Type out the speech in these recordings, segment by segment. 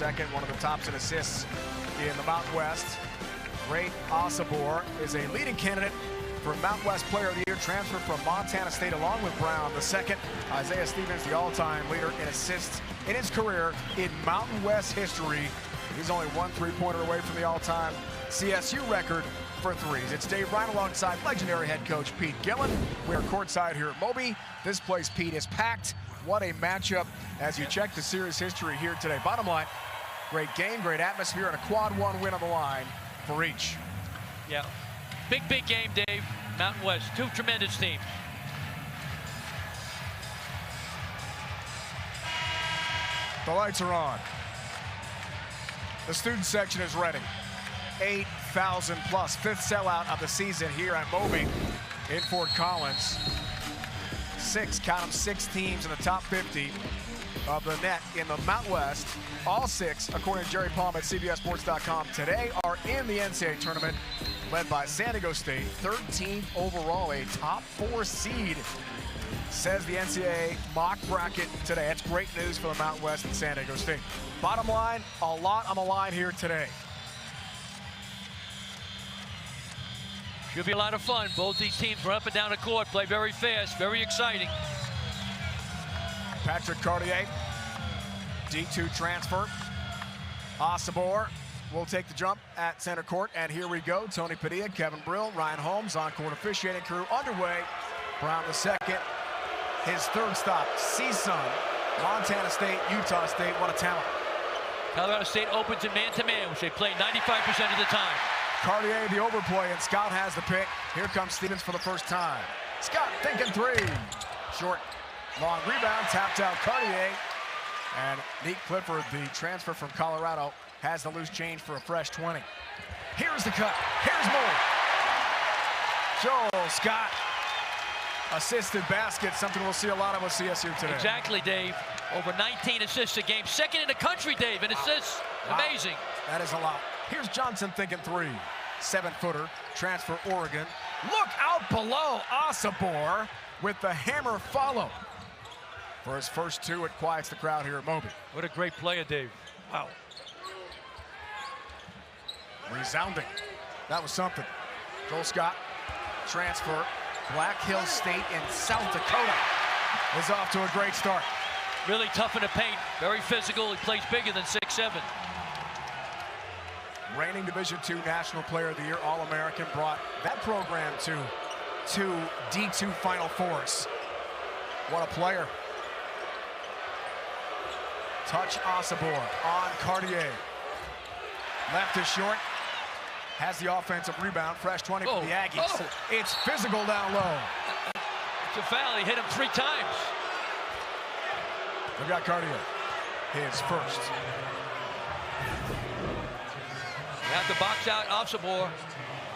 second, one of the tops in assists in the Mountain West. Great Osabor is a leading candidate for Mountain West Player of the Year, transfer from Montana State along with Brown. The second, Isaiah Stevens, the all-time leader in assists in his career in Mountain West history. He's only one three-pointer away from the all-time CSU record for threes. It's Dave Ryan alongside legendary head coach Pete Gillen. We're courtside here at Moby. This place, Pete, is packed. What a matchup as you check the series history here today. Bottom line, great game, great atmosphere, and a quad one win on the line for each. Yeah, big game, Dave. Mountain West, two tremendous teams. The lights are on. The student section is ready. 8,000 plus, fifth sellout of the season here at Moby in Fort Collins. Count them, six teams in the top 50 of the net in the Mountain West. All six, according to Jerry Palm at CBSSports.com today, are in the NCAA tournament, led by San Diego State, 13th overall, a top 4 seed, says the NCAA mock bracket today. That's great news for the Mountain West and San Diego State. Bottom line, a lot on the line here today. Should be a lot of fun. Both these teams run up and down the court, play very fast, very exciting. Patrick Cartier, D2 transfer. Osabor will take the jump at center court, and here we go. Tony Padilla, Kevin Brill, Ryan Holmes, on-court officiating crew underway. Brown the second, his third stop, CSUN, Montana State, Utah State. What a talent. Colorado State opens in man-to-man, which they play 95% of the time. Cartier the overplay, and Scott has the pick. Here comes Stevens for the first time. Scott thinking three. Short, long rebound, tapped out Cartier. And Nick Clifford, the transfer from Colorado, has the loose change for a fresh 20. Here's the cut. Here's more. Joel Scott, assisted basket, something we'll see a lot of with CSU today. Exactly, Dave. Over 19 assists a game. Second in the country, Dave, in assists. Wow. Amazing. That is a lot. Here's Johnson thinking three. 7-footer, transfer Oregon. Look out below. Osabor with the hammer follow. For his first two, it quiets the crowd here at Moby. What a great player, Dave. Wow. Resounding. That was something. Joel Scott, transfer. Black Hills State in South Dakota is off to a great start. Really tough in the paint. Very physical. He plays bigger than 6'7". Reigning Division II National Player of the Year, All-American, brought that program to two D2 Final Fours. What a player. Touch Osabor on Cartier. Left is short. Has the offensive rebound. Fresh 20 for the Aggies. It's physical down low. It's a foul. He hit him 3 times. We've got Cartier. His first. You have to box out Osabor.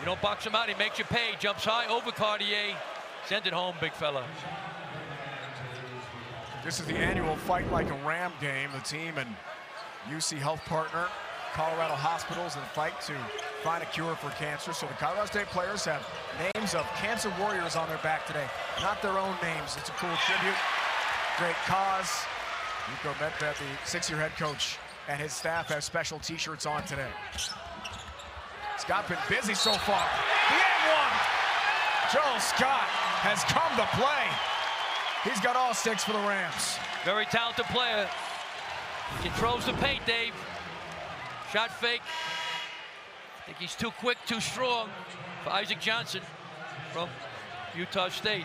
You don't box him out, he makes you pay. Jumps high over Cartier. Send it home, big fella. This is the annual Fight Like a Ram game. The team and UC Health partner, Colorado Hospitals, and fight to find a cure for cancer. So the Colorado State players have names of cancer warriors on their back today. Not their own names. It's a cool tribute. Great cause. Nico Medved, the 6-year head coach, and his staff have special t-shirts on today. Scott been busy so far. The and one. Joel Scott has come to play. He's got all 6 for the Rams. Very talented player. Controls the paint, Dave. Shot fake. I think he's too quick, too strong for Isaac Johnson from Utah State.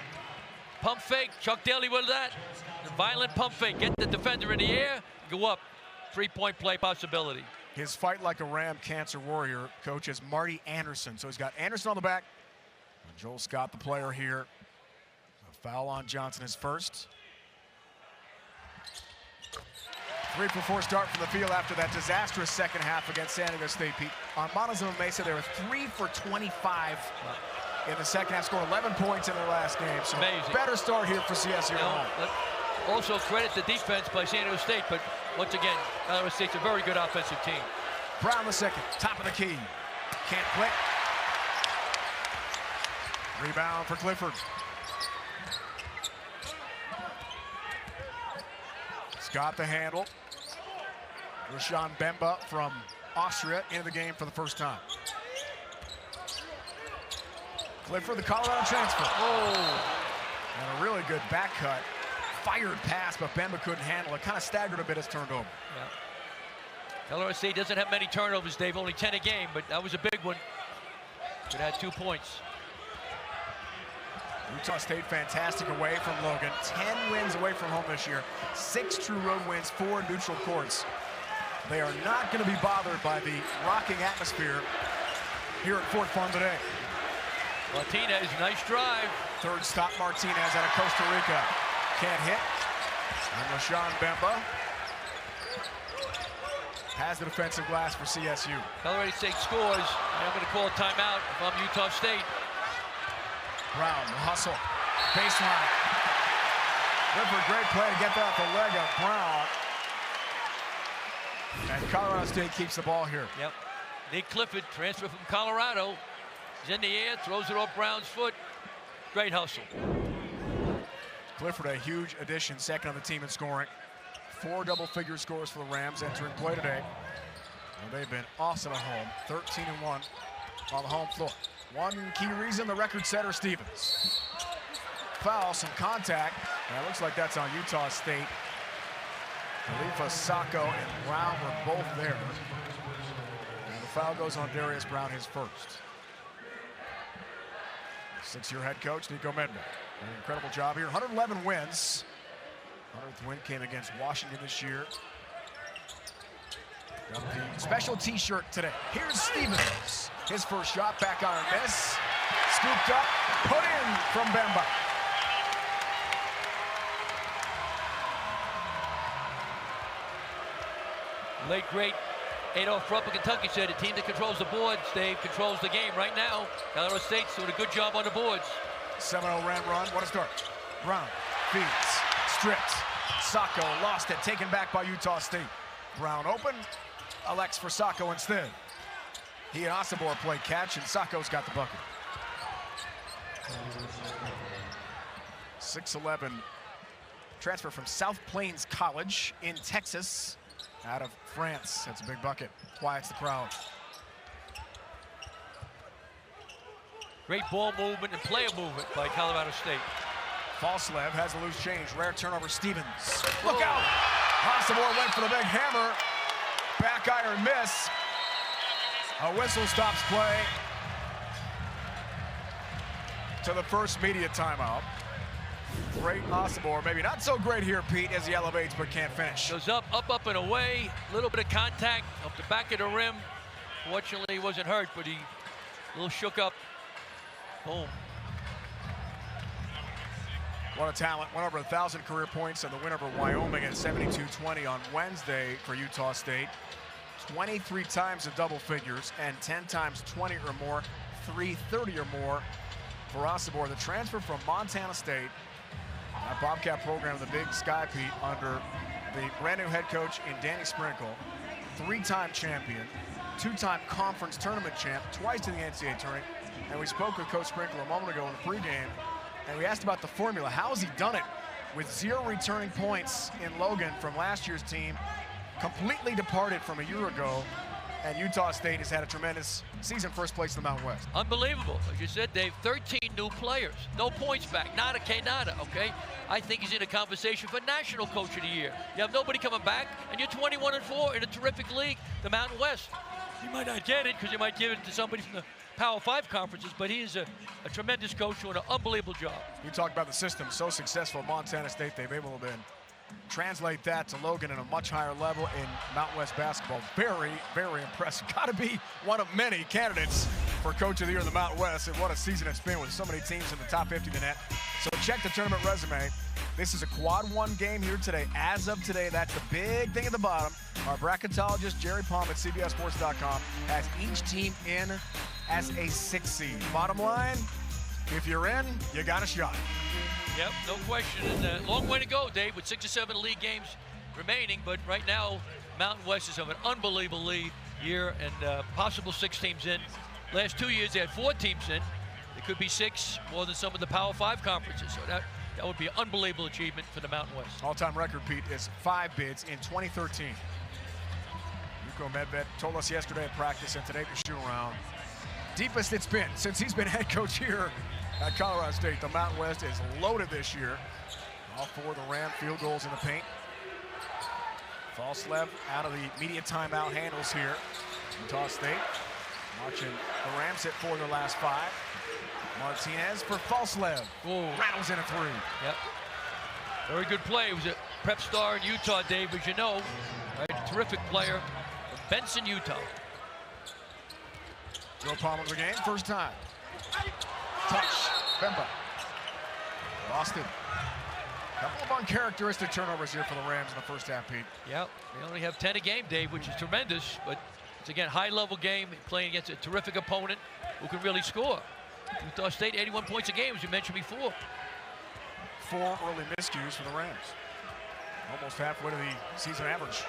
Pump fake, Chuck Daly with that. The violent pump fake, get the defender in the air, go up. 3-point play possibility. His Fight Like a Ram cancer warrior coach is Marty Anderson. So he's got Anderson on the back. And Joel Scott, the player here. A foul on Johnson is first. 3 for 4 start from the field after that disastrous second half against San Diego State. Pete, on Montezuma Mesa, they were 3 for 25 in the second half. Scored 11 points in their last game. So amazing. Better start here for CSU. Also credit the defense by San Diego State, but once again, Colorado State's a very good offensive team. Brown the second, top of the key. Can't quit. Rebound for Clifford. Scott the handle. Rashawn Bemba from Austria into the game for the first time. Clifford, the Colorado transfer. Oh. And a really good back cut. Fired pass, but Bemba couldn't handle it. Kind of staggered a bit as turned over. Yeah. Colorado State doesn't have many turnovers, Dave. Only 10 a game, but that was a big one. Could have had 2 points. Utah State fantastic away from Logan. 10 wins away from home this year. 6 true road wins, 4 neutral courts. They are not going to be bothered by the rocking atmosphere here at Fort Fun today. Martinez, nice drive. Third stop, Martinez out of Costa Rica. Can't hit. And Rashawn Bemba has the defensive glass for CSU. Colorado State scores, and I'm going to call a timeout if I'm Utah State. Brown, the hustle, baseline. Clifford, great play to get that off the leg of Brown. And Colorado State keeps the ball here. Yep. Nick Clifford, transfer from Colorado. He's in the air, throws it off Brown's foot. Great hustle. Clifford, a huge addition, second on the team in scoring. 4 double-figure scores for the Rams entering play today. Well, they've been awesome at home, 13-1 on the home floor. One key reason, the record setter, Stevens. Foul, some contact, and it looks like that's on Utah State. Khalifa Sacco and Brown were both there. And the foul goes on Darius Brown, his first. 6-year head coach, Nico Medved. An incredible job here. 111 wins. 100th win came against Washington this year. Got the special t-shirt today. Here's Stevens. His first shot, back iron miss. Scooped up, put in from Bemba. Late great Adolph Rupp of Kentucky said the team that controls the boards, Dave, controls the game right now. Colorado State's doing a good job on the boards. 7-0 run, what a start. Brown feeds, strips. Sacco lost it, taken back by Utah State. Brown open, elects for Sacco instead. He and Osobor play catch, and Sacco's got the bucket. 6'11", transfer from South Plains College in Texas, out of France. That's a big bucket. Quiets the crowd. Great ball movement and player movement by Colorado State. Falslev has a loose change. Rare turnover, Stevens. Look out! Osobor went for the big hammer. Back iron miss. A whistle stops play to the first media timeout. Great Osobor, maybe not so great here, Pete, as he elevates but can't finish. Goes up, and away. A little bit of contact up the back of the rim. Fortunately, he wasn't hurt, but he a little shook up. Boom. What a talent. Went over 1,000 career points in the win over Wyoming at 72-20 on Wednesday for Utah State. 23 times in double figures and 10 times 20 or more, 330 or more for Osobor. The transfer from Montana State, that Bobcat program, the Big Sky, Pete, under the brand new head coach in Danny Sprinkle, 3-time champion, 2-time conference tournament champ, twice in the NCAA tournament. And we spoke with Coach Sprinkle a moment ago in the pregame, and we asked about the formula. How has he done it with 0 returning points in Logan from last year's team? Completely departed from a year ago, and Utah State has had a tremendous season, first place in the Mountain West. Unbelievable. As you said, Dave, 13 new players. No points back. Nada que nada, okay? I think he's in a conversation for National Coach of the Year. You have nobody coming back, and you're 21-4 in a terrific league, the Mountain West. You might not get it because you might give it to somebody from the Power 5 conferences, but he is a tremendous coach doing an unbelievable job. You talk about the system, so successful at Montana State, they've able to translate that to Logan at a much higher level in Mountain West basketball. Very, very impressive. Got to be one of many candidates for Coach of the Year in the Mountain West, and what a season it's been with so many teams in the top 50 in the net. So check the tournament resume. This is a quad 1 game here today. As of today, that's the big thing at the bottom. Our bracketologist, Jerry Palm at CBSSports.com, has each team in as a 6 seed. Bottom line, if you're in, you got a shot. Yep, no question. And long way to go, Dave, with 6 or 7 league games remaining. But right now, Mountain West is of an unbelievable lead year and possible 6 teams in. Last 2 years, they had 4 teams in. It could be 6, more than some of the Power 5 conferences. So that would be an unbelievable achievement for the Mountain West. All-time record, Pete, is 5 bids in 2013. Marco Medved told us yesterday at practice and today at the shoot-around, deepest it's been since he's been head coach here at Colorado State. The Mountain West is loaded this year. All four of the Ram field goals in the paint. Falslev out of the media timeout handles here. Utah State watching the Rams hit 4 of their last 5. Martinez for Falslev. Rattles in a 3. Yep. Very good play. It was a prep star in Utah, Dave, as you know. Right? A terrific player from Benson, Utah. Joe Palmer of the game, first time. Touch, Bemba. Lost it. Couple of uncharacteristic turnovers here for the Rams in the first half, Pete. Yeah, they only have 10 a game, Dave, which is tremendous, but it's, again, high-level game, playing against a terrific opponent who can really score. Utah State, 81 points a game, as you mentioned before. 4 early miscues for the Rams. Almost halfway to the season average.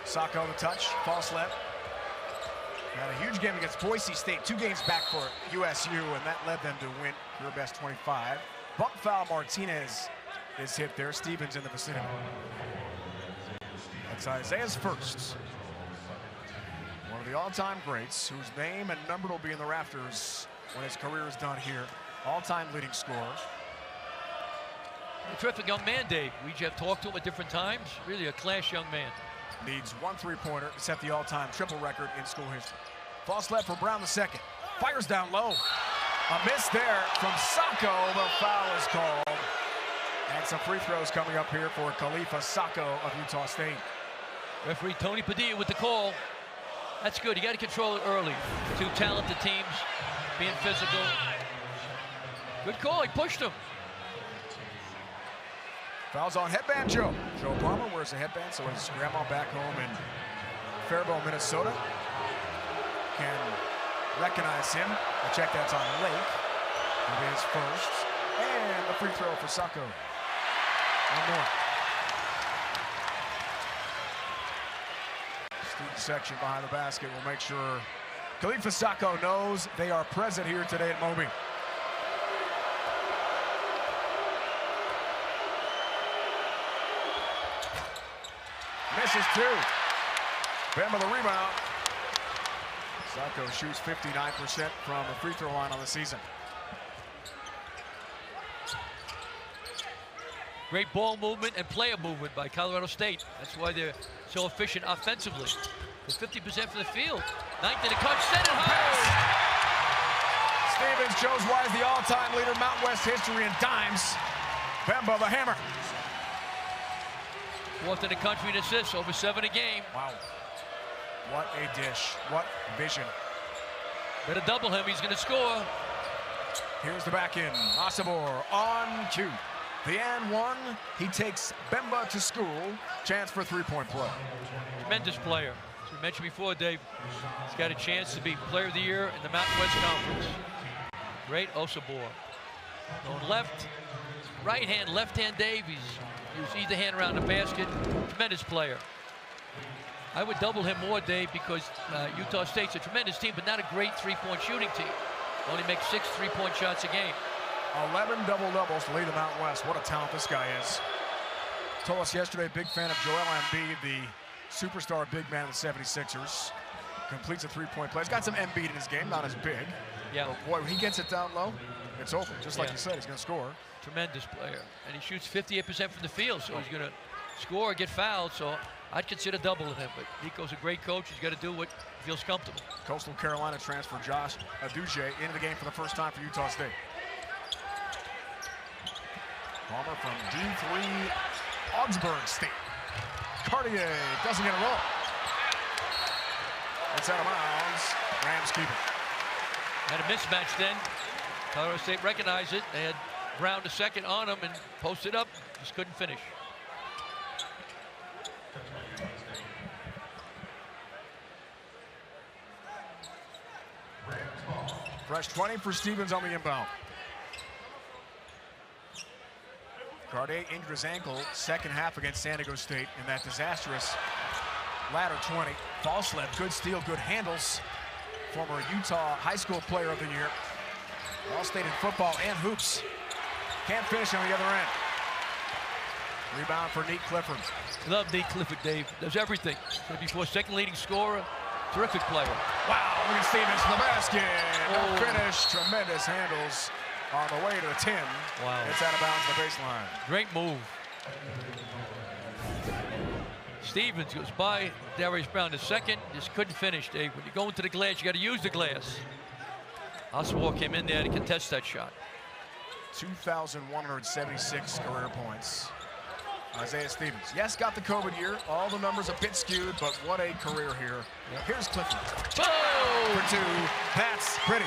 Sacco the touch, Falslev. Had a huge game against Boise State, 2 games back for USU, and that led them to win career best 25. Bump foul, Martinez is hit there. Stevens in the vicinity. That's Isaiah's first. One of the all-time greats, whose name and number will be in the rafters when his career is done here. All-time leading scorer. A terrific young man, Dave. We have talked to him at different times. Really a class young man. Needs 1 3-pointer to set the all-time triple record in school history. False left for Brown the second. Fires down low. A miss there from Sacco. The foul is called. And some free throws coming up here for Khalifa Sacco of Utah State. Referee Tony Padilla with the call. That's good. You got to control it early. 2 talented teams being physical. Good call. He pushed him. Fouls on headband Joe. Joe Palmer wears a headband, so his grandma back home in Faribault, Minnesota can recognize him. I check that's on Lake. It is first. And the free throw for Sacco. One more. Student section behind the basket will make sure Khalifa Sacco knows they are present here today at Moby. Misses 2. Bemba the rebound. Sacco shoots 59% from the free throw line on the season. Great ball movement and player movement by Colorado State. That's why they're so efficient offensively. With 50% from the field. 9th in the cut, set it high. Stevens shows why he's the all-time leader in Mountain West history in dimes. Bemba the hammer. 4th in the country in assists, over 7 a game. Wow. What a dish. What vision. Better double him, he's gonna score. Here's the back end. Asabor on cue. The and 1, he takes Bemba to school. Chance for a 3-point play. Tremendous player. As we mentioned before, Dave, he's got a chance to be player of the year in the Mountain West Conference. Great Osabor. Going left, right hand, left hand, Dave. He's used either hand around the basket. Tremendous player. I would double him more, Dave, because Utah State's a tremendous team, but not a great 3-point shooting team. Only makes 6 3-point shots a game. 11 double-doubles to lead the Mountain West. What a talent this guy is. Told us yesterday, big fan of Joel Embiid, the superstar big man of the 76ers. Completes a 3-point play. He's got some Embiid in his game, not as big. Yeah. But boy, when he gets it down low, it's over. Just like you said, he's going to score. Tremendous player. And he shoots 58% from the field, so he's going to score or get fouled. So I'd consider doubling him. But Nico's a great coach. He's got to do what feels comfortable. Coastal Carolina transfer Josh Aduje into the game for the first time for Utah State. Palmer from D3 Augsburg State. Cartier doesn't get a roll. It's out of bounds. Rams keep it. Had a mismatch then. Colorado State recognized it. They had Brown the second on him and posted up. Just couldn't finish. Fresh 20 for Stevens on the inbound. Cartier injured his ankle second half against San Diego State in that disastrous latter 20. Falslev, good steal, good handles. Former Utah High School Player of the Year. All-State in football and hoops. Can't finish on the other end. Rebound for Nate Clifford. Love Nate Clifford, Dave. Does everything. So before second leading scorer, terrific player. Wow, look at Stevens to the basket. No finish. Tremendous handles on the way to the 10. Wow. It's out of bounds to the baseline. Great move. Stevens goes by Darius Brown the second. Just couldn't finish, Dave. When you go into the glass, you got to use the glass. Oswald came in there to contest that shot. 2,176 career points. Isaiah Stevens. Yes, got the COVID year. All the numbers a bit skewed, but what a career here. Yep. Here's Clifford. Oh! For 2. That's pretty.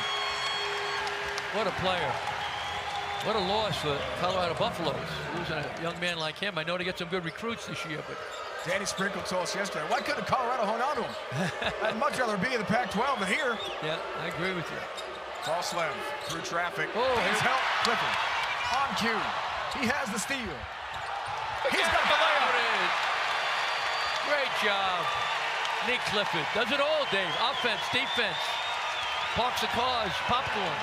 What a player. What a loss for Colorado Buffaloes. Losing a young man like him. I know they get some good recruits this year, but Danny Sprinkle told us yesterday, why couldn't Colorado hang on to him? I'd much rather be in the Pac-12 than here. Yeah, I agree with you. False left through traffic. Oh, he's helped Clifford. On cue. He has the steal. He's got the layup. Great job. Nick Clifford does it all, Dave. Offense, defense. Parks the cars, popcorn.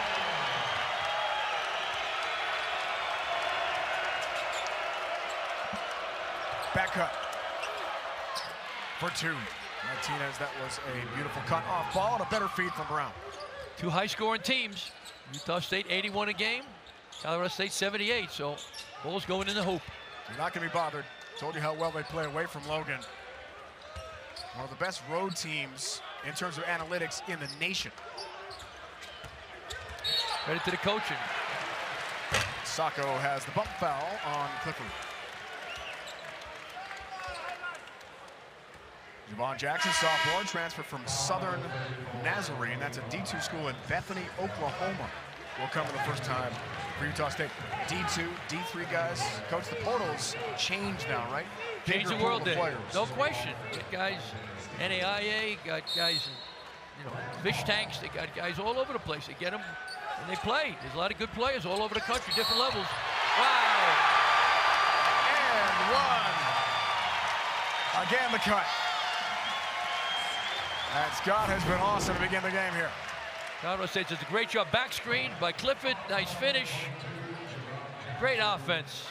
Back cut. For 2. Martinez, that was a beautiful cut off ball and a better feed from Brown. 2 high-scoring teams. Utah State 81 a game. Colorado State 78. So Bulls going in the hoop. You're not going to be bothered. Told you how well they play away from Logan. One of the best road teams in terms of analytics in the nation. Credit to the coaching. Sacco has the bump foul on Clifford. Javon Jackson, sophomore, transferred from Southern Nazarene. That's a D2 school in Bethany, Oklahoma. Will come for the first time for Utah State. D2, D3 guys. Coach, the portals changed now, right? Change the world, Dave. No question. Got guys, NAIA, got guys, fish tanks. They got guys all over the place. They get them and they play. There's a lot of good players all over the country, different levels. Wow. And 1. Again, the cut. And Scott has been awesome to begin the game here. Colorado State does a great job. Back screen by Clifford. Nice finish. Great offense.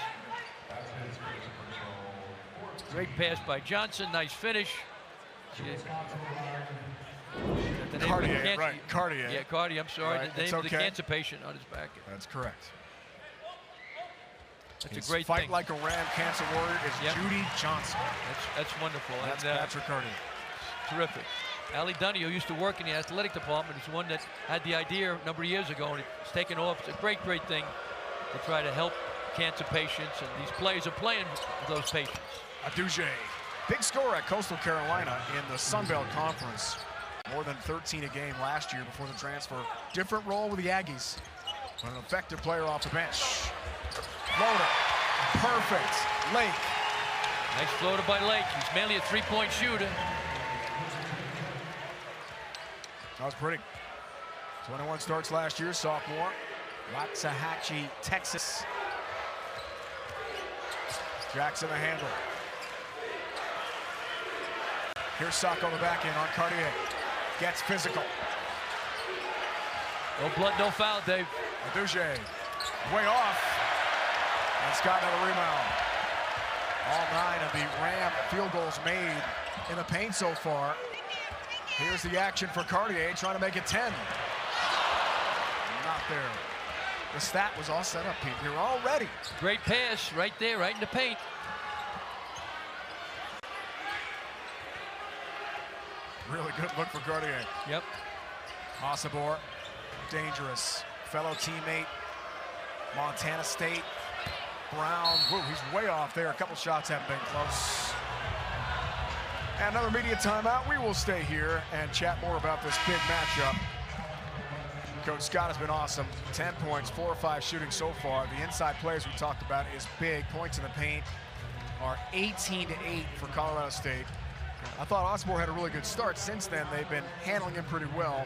Great pass by Johnson. Nice finish. Cartier, right. Cartier. Yeah, Cartier. I'm sorry. Right. The name of the okay. cancer patient on his back. That's correct. That's his a great Fight thing. Like a Ram cancer warrior is Judy Johnson. That's wonderful. That's Patrick Cartier. Terrific. Ali Dunny, who used to work in the athletic department, is one that had the idea a number of years ago, and it's taken off. It's a great, great thing to try to help cancer patients, and these players are playing with those patients. Aduje, big scorer at Coastal Carolina in the Sun Belt Conference. More than 13 a game last year before the transfer. Different role with the Aggies, but an effective player off the bench. Floater, perfect. Lake. Nice floater by Lake. He's mainly a three-point shooter. That was pretty. 21 starts last year, sophomore. Waxahachie, Texas. Jackson the handle. Here's Sacco on the back end on Cartier. Gets physical. No blood, no foul, Dave. Aduje, way off. And Scott another rebound. All 9 of the Ram field goals made in the paint so far. Here's the action for Cartier, trying to make it 10. Not there. The stat was all set up, Pete. We were all ready. Great pass right there, right in the paint. Really good look for Cartier. Yep. Osabor, dangerous. Fellow teammate, Montana State. Brown, whoa, he's way off there. A couple shots haven't been close. And another media timeout. We will stay here and chat more about this big matchup. Coach Scott has been awesome. 10 points, 4 or 5 shooting so far. The inside plays we talked about is big. Points in the paint are 18-8 for Colorado State. I thought Osborne had a really good start. Since then, they've been handling him pretty well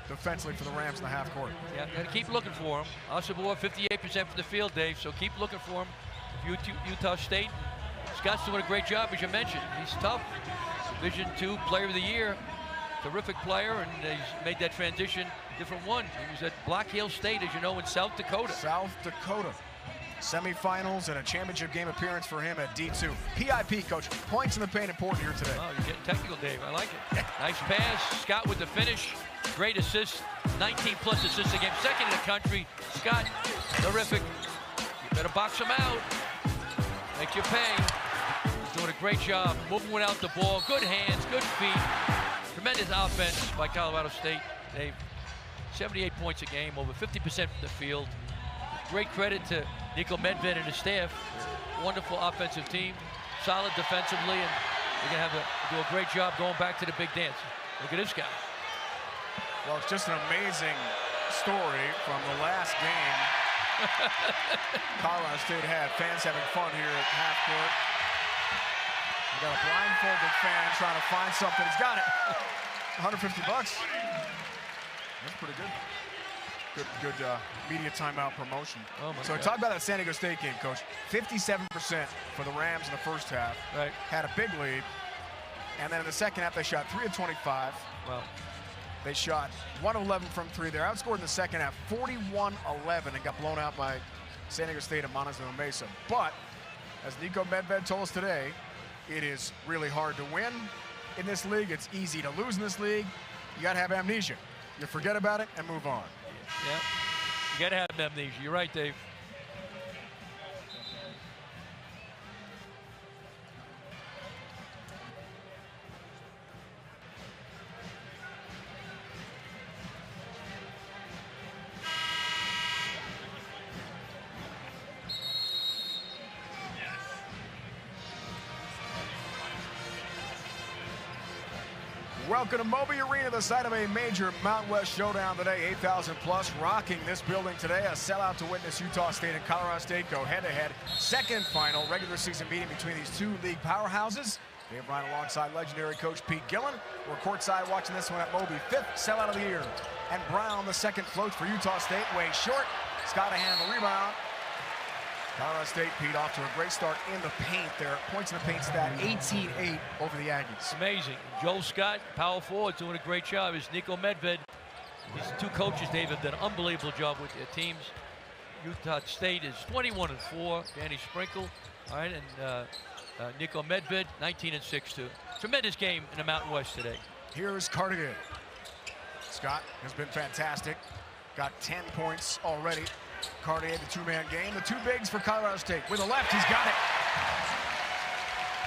defensively for the Rams in the half court. Yeah, got to keep looking for him. Osborne 58% from the field, Dave, so keep looking for him. Utah State. Scott's doing a great job, as you mentioned. He's tough. Division II Player of the Year. Terrific player, and he's made that transition different one. He was at Black Hill State, as you know, in South Dakota. South Dakota. Semifinals and a championship game appearance for him at D2. PIP, coach. Points in the paint important here today. Oh, you're getting technical, Dave. I like it. Nice pass. Scott with the finish. Great assist. 19-plus assists a game. Second in the country. Scott, terrific. You better box him out. Make you pay. He's doing a great job moving without the ball. Good hands, good feet. Tremendous offense by Colorado State. Dave, 78 points a game, over 50% from the field. Great credit to Nico Medved and his staff. Wonderful offensive team, solid defensively, and they're going to do a great job going back to the big dance. Look at this guy. Well, it's just an amazing story from the last game. Colorado State had fans having fun here at half court. We got a blindfolded fan trying to find something. He's got it. $150. That's pretty good. Good media timeout promotion. Oh my so God. talk about that San Diego State game, coach. 57% for the Rams in the first half. Right. Had a big lead. And then in the second half, they shot 3 of 25. Wow. They shot 1 of 11 from 3. They're outscored in the second half 41-11 and got blown out by San Diego State and Montezuma Mesa. But as Nico Medved told us today, it is really hard to win in this league. It's easy to lose in this league. You got to have amnesia. You forget about it and move on. Yeah, you got to have amnesia. You're right, Dave. Welcome to Moby Arena, the site of a major Mountain West showdown today. 8,000 plus rocking this building today. A sellout to witness Utah State and Colorado State go head-to-head. Second final regular season meeting between these two league powerhouses. Dave Ryan alongside legendary coach Pete Gillen. We're courtside watching this one at Moby. Fifth sellout of the year. And Brown, the second floats for Utah State. Way short. Scott to handle the rebound. Colorado State, Pete, off to a great start in the paint there. Points in the paint stat, 18-8 over the Aggies. Amazing. Joel Scott, power forward, doing a great job. Is Nico Medved. These two coaches, Dave, have done an unbelievable job with their teams. Utah State is 21-4. Danny Sprinkle, all right, and Nico Medved, 19-6 too. Tremendous game in the Mountain West today. Here's Cartier. Scott has been fantastic. Got 10 points already. Cartier, the two-man game. The two bigs for Colorado State. With a left, he's got it.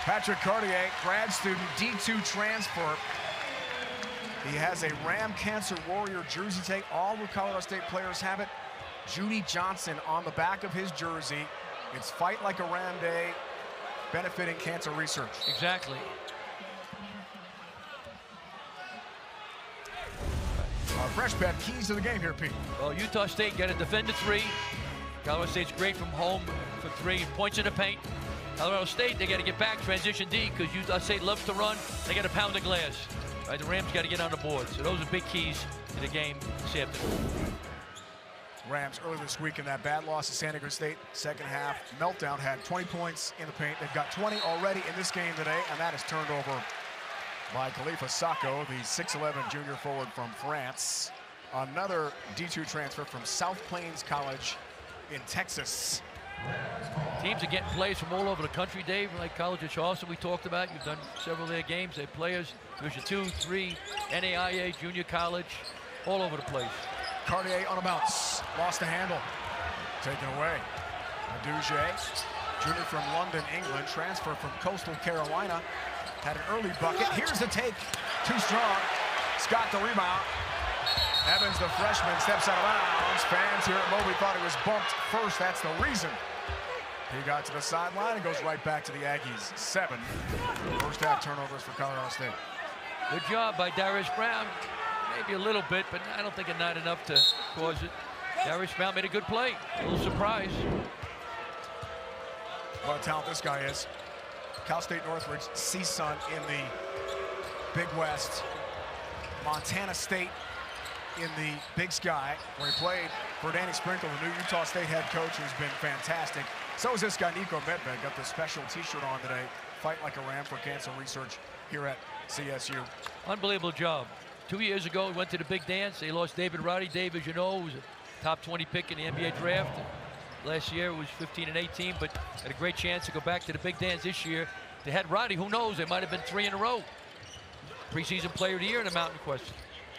Patrick Cartier, grad student, D2 transfer. He has a Ram Cancer Warrior jersey take. All the Colorado State players have it. Judy Johnson on the back of his jersey. It's Fight Like a Ram Day, benefiting cancer research. Exactly. Fresh bet, keys to the game here, Pete. Well, Utah State got to defend the three. Colorado State's great from home for three. Points in the paint. Colorado State, they got to get back, transition D, because Utah State loves to run. They got to pound the glass. Right, the Rams got to get on the board. So those are big keys to the game this afternoon. Rams earlier this week in that bad loss to San Diego State, second half meltdown, had 20 points in the paint. They've got 20 already in this game today, and that is turned over by Khalifa Sacco, the 6'11 junior forward from France. Another D2 transfer from South Plains College in Texas. Teams are getting players from all over the country, Dave, like College of Charleston we talked about. You've done several of their games. They have players, Division 2, 3, NAIA, junior college, all over the place. Cartier on a bounce, lost the handle, taken away. Duge, junior from London, England, transfer from Coastal Carolina. Had an early bucket. Here's the take. Too strong. Scott the rebound. Evans, the freshman, steps out of bounds. Fans here at Moby thought he was bumped first. That's the reason. He got to the sideline and goes right back to the Aggies. 7 first half turnovers for Colorado State. Good job by Darius Brown. Maybe a little bit, but I don't think not enough to cause it. Darius Brown made a good play. A little surprise. What a talent this guy is. Cal State Northridge, CSUN in the Big West. Montana State in the Big Sky, where he played for Danny Sprinkle, the new Utah State head coach, who's been fantastic. So is this guy, Nico Medved. Got the special t-shirt on today. Fight Like a Ram for cancer research here at CSU. Unbelievable job. 2 years ago, he went to the big dance. They lost David Roddy. Dave, as you know, was a top 20 pick in the NBA draft. Last year it was 15 and 18, but had a great chance to go back to the big dance this year. They had Roddy, who knows, they might have been 3 in a row. Preseason player of the year in the Mountain Quest.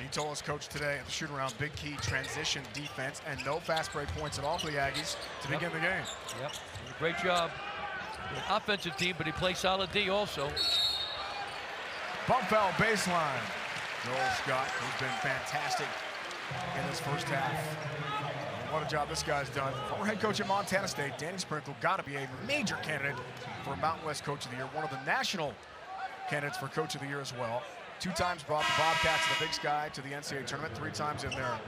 He told us, Coach, today at the shoot-around, big key transition defense and no fast break points at all for the Aggies to begin the game. Yep, did a great job. An offensive team, but he plays solid D also. Bump foul baseline. Joel Scott, who's been fantastic in this first half. What a job this guy's done. Former head coach at Montana State, Danny Sprinkle, got to be a major candidate for Mountain West Coach of the Year, one of the national candidates for Coach of the Year as well. 2 times brought the Bobcats and the Big Sky to the NCAA tournament, 3 times in their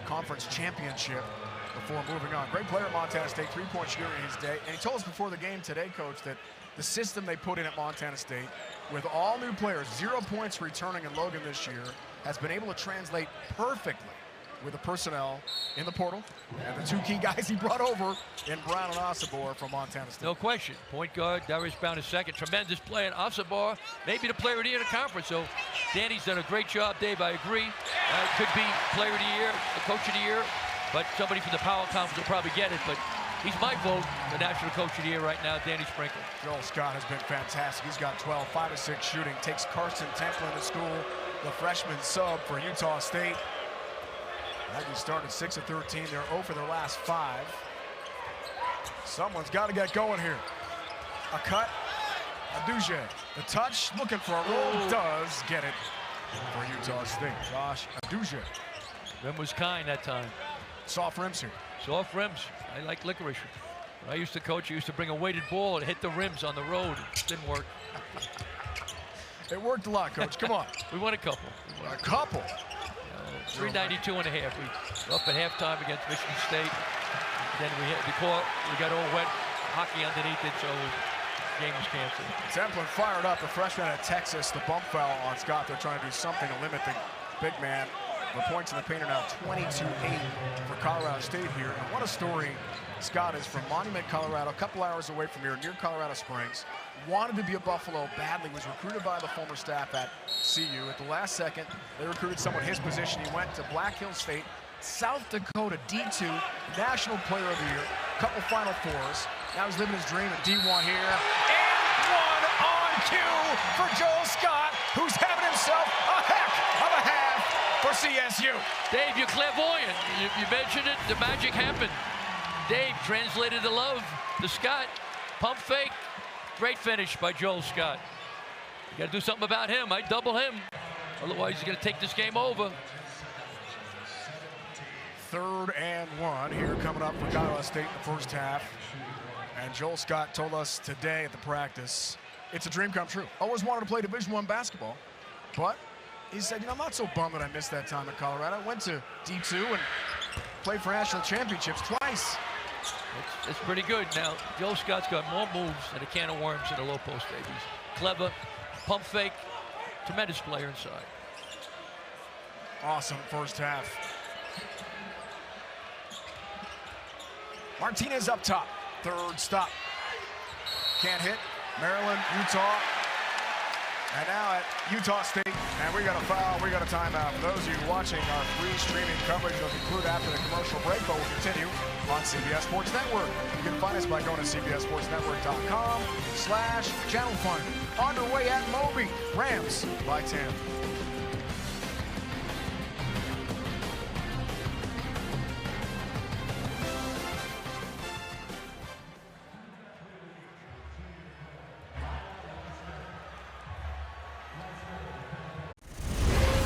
conference championship before moving on. Great player at Montana State, 3-point shooter in his day. And he told us before the game today, Coach, that the system they put in at Montana State, with all new players, 0 points returning in Logan this year, has been able to translate perfectly with the personnel in the portal and the 2 key guys he brought over in Brown and Osobor from Montana State. No question. Point guard, Darius Brown is second. Tremendous play, and Osobor, maybe the player of the year in the conference. So Danny's done a great job, Dave. I agree. Could be player of the year, the coach of the year, but somebody from the Power Conference will probably get it. But he's my vote, the national coach of the year right now, Danny Sprinkle. Joel Scott has been fantastic. He's got 12, 5 of 6 shooting. Takes Carson Templin to school, the freshman sub for Utah State. Aggies started 6 of 13. They're 0 for their last 5. Someone's got to get going here. A cut. Aduje. The touch. Looking for a roll. Does get it for Utah State. Josh Aduje. Rim was kind that time. Soft rims here. Soft rims. I like licorice. When I used to coach, I used to bring a weighted ball and hit the rims on the road. It didn't work. It worked a lot, Coach. Come on. We won a couple. A couple. 392 and a half. We were up at halftime against Michigan State. Then we hit the court. We got all wet hockey underneath it, so the game was canceled. Templin fired up. The freshman at Texas. The bump foul on Scott. They're trying to do something to limit the big man. The points in the paint are now 22-8 for Colorado State here. And what a story. Scott is from Monument, Colorado, a couple hours away from here, near Colorado Springs. Wanted to be a Buffalo badly, was recruited by the former staff at CU. At the last second, they recruited someone his position. He went to Black Hills State, South Dakota D2, National Player of the Year, couple Final Fours. Now he's living his dream at D1 here. And one on cue for Joel Scott, who's having himself a heck of a half for CSU. Dave, you're clairvoyant. You mentioned it, the magic happened. Dave translated the love to Scott. Pump fake. Great finish by Joel Scott. You got to do something about him. I double him. Otherwise, he's going to take this game over. 3rd and 1 here coming up for Colorado State in the first half. And Joel Scott told us today at the practice, it's a dream come true. Always wanted to play Division I basketball, but he said, I'm not so bummed that I missed that time in Colorado. I went to D2 and played for national championships twice. It's pretty good. Now, Joel Scott's got more moves than a can of worms in a low post, Dave. He's clever, pump fake, tremendous player inside. Awesome first half. Martinez up top, 3rd stop. Can't hit. Maryland, Utah. And now at Utah State, and we got a foul, we got a timeout. For those of you watching our free streaming coverage, will conclude after the commercial break, but we'll continue on CBS Sports Network. You can find us by going to cbssportsnetwork.com/channel finder. Underway at Moby, Rams by 10.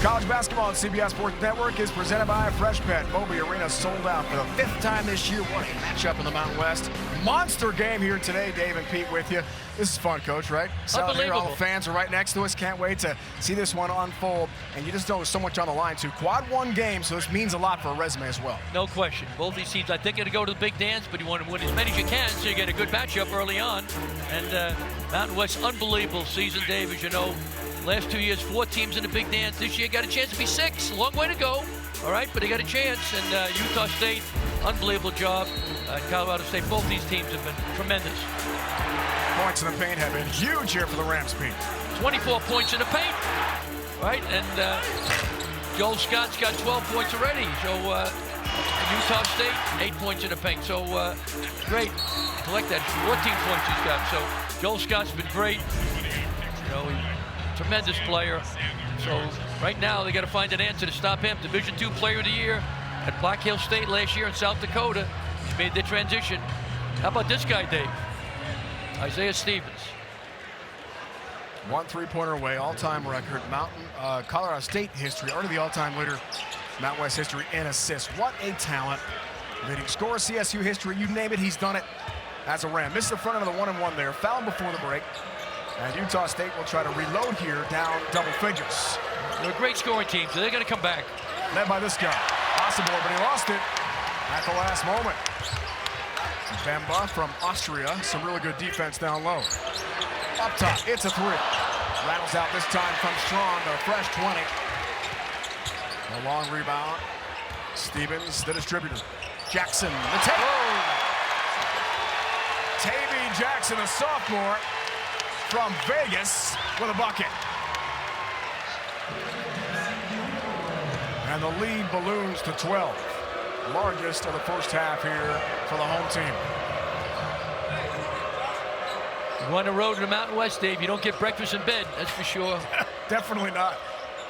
College basketball on CBS Sports Network is presented by Freshpet. Moby Arena sold out for the 5th time this year. What a matchup in the Mountain West. Monster game here today. Dave and Pete with you. This is fun, Coach, right? Unbelievable. All the fans are right next to us. Can't wait to see this one unfold. And you just know there's so much on the line, too. Quad 1 game, so this means a lot for a resume as well. No question. Both these teams, I think, are going to go to the big dance, but you want to win as many as you can so you get a good matchup early on. And Mountain West, unbelievable season, Dave, as you know. Last 2 years, 4 teams in the big dance. This year got a chance to be 6. A long way to go. All right, but they got a chance. And Utah State, unbelievable job. Colorado State, both these teams have been tremendous. Points in the paint have been huge here for the Rams, Pete. 24 points in the paint. Right, and Joel Scott's got 12 points already. So Utah State, 8 points in the paint. So great. Collect that. 14 points he's got. So Joel Scott's been great. You know, tremendous player. So right now they got to find an answer to stop him. Division II Player of the Year at Black Hill State last year in South Dakota. He's made the transition. How about this guy, Dave? Isaiah Stevens. 1 3-pointer away, all-time record. Colorado State history, already the all-time leader. Mountain West history in assists. What a talent. Leading scorer, CSU history, you name it, he's done it as a Ram. Misses the front end of the 1-and-1 there. Foul before the break. And Utah State will try to reload here, down double figures. They're a great scoring team, so they're going to come back. Led by this guy, possible, but he lost it at the last moment. Bemba from Austria, some really good defense down low. Up top, it's a 3. Rattles out this time from Strong, a fresh 20. A long rebound. Stevens, the distributor. Jackson, the take. Tavy Jackson, a sophomore from Vegas with a bucket. And the lead balloons to 12. Largest of the first half here for the home team. You want to road to the Mountain West, Dave. You don't get breakfast in bed, that's for sure. Definitely not.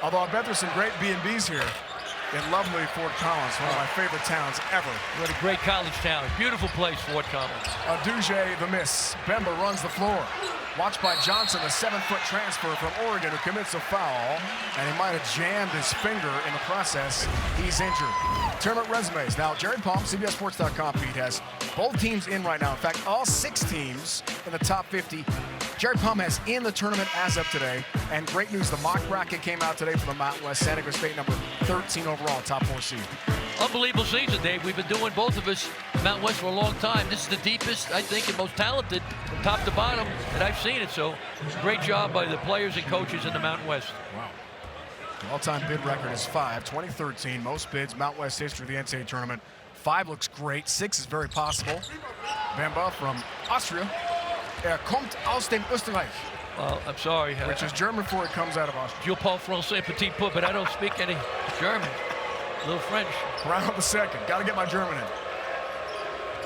Although I bet there's some great B&Bs here in lovely Fort Collins, one of my favorite towns ever. What a great college town. Beautiful place, Fort Collins. Aduje the miss. Bemba runs the floor. Watched by Johnson, a 7-foot transfer from Oregon who commits a foul, and he might have jammed his finger in the process. He's injured. Tournament resumes. Now, Jared Palm, CBSSports.com feed, has both teams in right now. In fact, all 6 teams in the top 50. Jared Palm has in the tournament as of today. And great news, the mock bracket came out today for the Mountain West. San Diego State, number 13 overall, top 4 seed. Unbelievable season, Dave. We've been doing, both of us, Mountain West for a long time. This is the deepest, I think, and most talented from top to bottom that I've seen it. So great job by the players and coaches in the Mountain West. Wow. The all-time bid record is 5, 2013. Most bids, Mountain West history of the NCAA tournament. 5 looks great. 6 is very possible. Bemba from Austria. Kommt aus dem Österreich. Well, I'm sorry. Which is German before it comes out of Austria. Je parle français petit peu, but I don't speak any German. A little French. Round the second. Got to get my German in.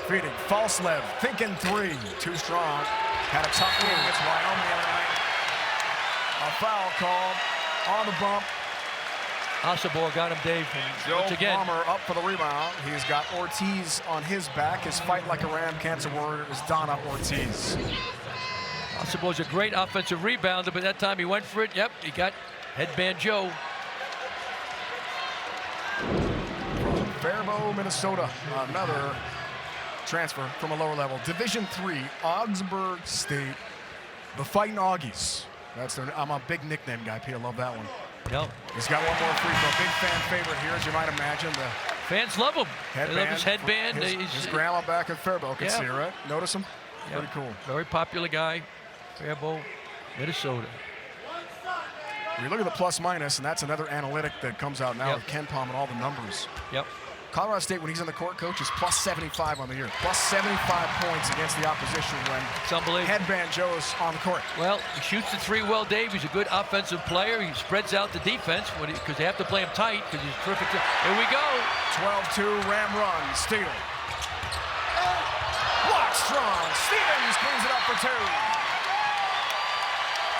Feeding. Falslev. Thinking 3. Too strong. Had a tough game against Wyoming the other night. A foul called on the bump. Asabor got him, Dave. Joe Once again. Palmer up for the rebound. He's got Ortiz on his back. His fight like a Ram cancer warrior is Donna Ortiz. Asabor's a great offensive rebounder, but that time he went for it. Yep, he got headband Joe. From Faribault, Minnesota, another transfer from a lower level. Division III, Augsburg State, the Fighting Augies. That's their. I'm a big nickname guy, Pete. I love that one. Yep. He's got one more free throw. Big fan favorite here, as you might imagine. The fans love him. Headband. They love his headband. His grandma back in Faribault can see it, right? Notice him? Yep. Pretty cool. Very popular guy. Faribault, Minnesota. You look at the plus minus, and that's another analytic that comes out now with Ken Palm and all the numbers. Yep. Colorado State, when he's in the court, coach, is plus 75 on the year. Plus 75 points against the opposition when It's unbelievable. Headband Joe's on the court. Well, he shoots the 3 well, Dave. He's a good offensive player. He spreads out the defense because they have to play him tight because he's terrific. Here we go. 12-2, Ram run, steal. Block strong. Stevens cleans it up for 2.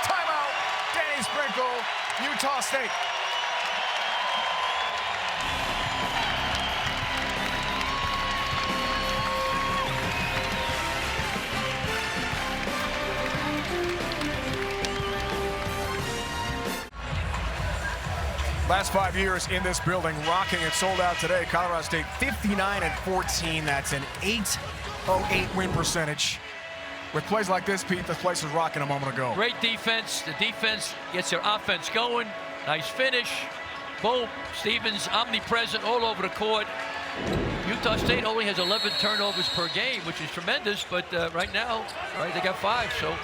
Timeout, Danny Sprinkle, Utah State. Last 5 years in this building, rocking and sold out today. Colorado State 59-14. That's an 808 win percentage. With plays like this, Pete, this place was rocking a moment ago. Great defense. The defense gets their offense going. Nice finish. Boom. Stevens omnipresent all over the court. Utah State only has 11 turnovers per game, which is tremendous. But right now, they got 5. So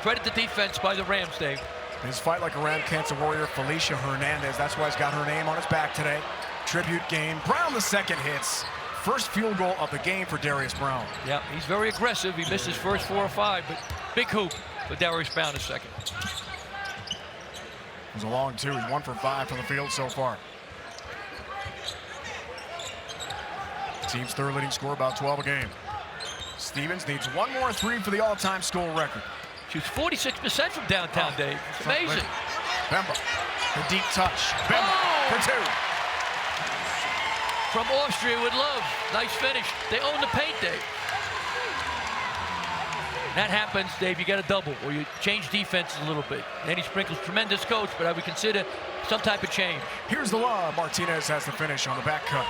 credit the defense by the Rams, Dave. His fight like a Ram cancer warrior, Felicia Hernandez. That's why he's got her name on his back today. Tribute game. Brown the second hits. First field goal of the game for Darius Brown. Yeah, he's very aggressive. He missed his first 4 or 5, but big hoop for Darius Brown a second. It was a long 2. He's 1 for 5 from the field so far. Team's third leading scorer, about 12 a game. Stevens needs one more three for the all-time school record. Shoots 46% from downtown, Dave. It's amazing. Bemba, the deep touch. Bemba for two. From Austria with love. Nice finish. They own the paint, Dave. That happens, Dave, you got a double, or you change defenses a little bit. Danny Sprinkle's tremendous coach, but I would consider some type of change. Here's the lob. Martinez has the finish on the back cut.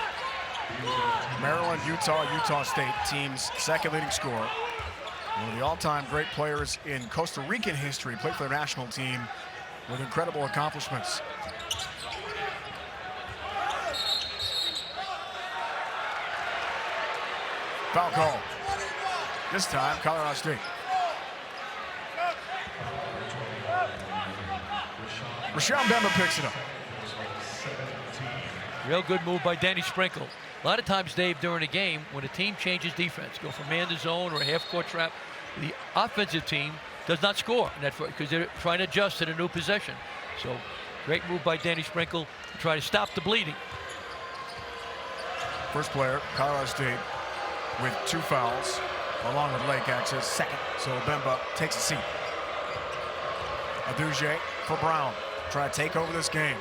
Maryland, Utah State, team's second leading scorer. One of the all-time great players in Costa Rican history, played for the national team with incredible accomplishments. Foul call. This time, Colorado State. Rashawn Bemba picks it up. Real good move by Danny Sprinkle. A lot of times, Dave, during a game, when a team changes defense, go from man to zone or a half-court trap, the offensive team does not score because they're trying to adjust to the new possession. So, great move by Danny Sprinkle to try to stop the bleeding. First player, Colorado State, with 2 fouls, along with Lake access second. So Bemba takes a seat. Aduje for Brown. Try to take over this game.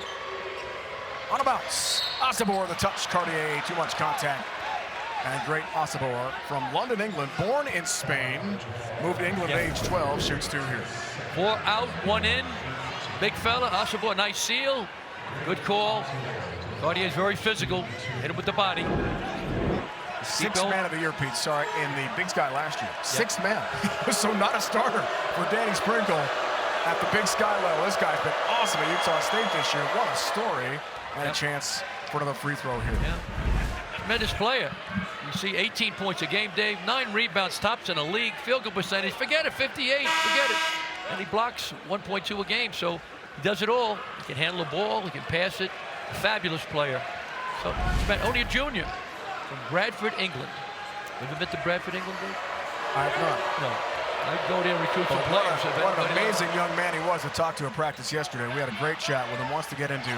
On a bounce. Asabor, the touch. Cartier, too much contact. And great Asabor from London, England. Born in Spain. Moved to England at age 12. Shoots 2 here. 4 out, 1 in. Big fella. Asabor, nice seal. Good call. Cartier is very physical. Hit him with the body. Sixth man of the year, Pete, sorry, in the Big Sky last year. Sixth man. So not a starter for Danny Sprinkle at the Big Sky level. This guy's been awesome at Utah State this year. What a story. And a chance for another free throw here. Tremendous player. You see 18 points a game, Dave. 9 rebounds, tops in the league. Field goal percentage, forget it, 58, forget it. And he blocks 1.2 a game, so he does it all. He can handle the ball, he can pass it. A fabulous player. So he's only a junior. From Bradford, England. Have you been to Bradford, England, Dave? I have not. No. I'd go there and recruit some players. What an amazing young man he was to talk to at practice yesterday. We had a great chat with him. Wants to get into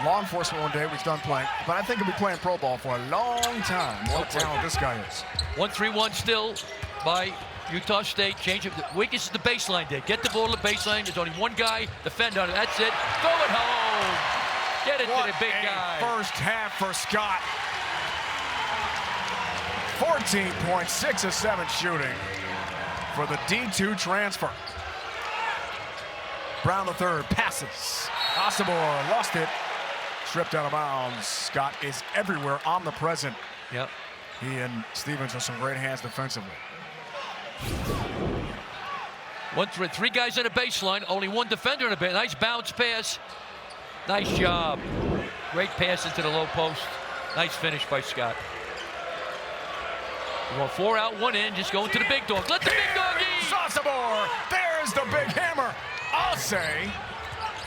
law enforcement one day when he's done playing. But I think he'll be playing pro ball for a long time. What a talent this guy is. 1-3-1 still by Utah State. Change of the weakest is the baseline, Dave. Get the ball to the baseline. There's only one guy. Defend on it. That's it. Throw it home. Get it to the big guy. First half for Scott. 14 points, 6 of 7 shooting for the D2 transfer. Brown the third passes. Asabor lost it. Stripped out of bounds. Scott is everywhere, omnipresent. Yep. He and Stevens have some great hands defensively. 3 guys on the baseline, only 1 defender in the baseline. Nice bounce pass. Nice job. Great pass into the low post. Nice finish by Scott. Well, 4 out, 1 in, just going to the big dog. Let the big dog eat! Asabor, there's the big hammer. I'll say,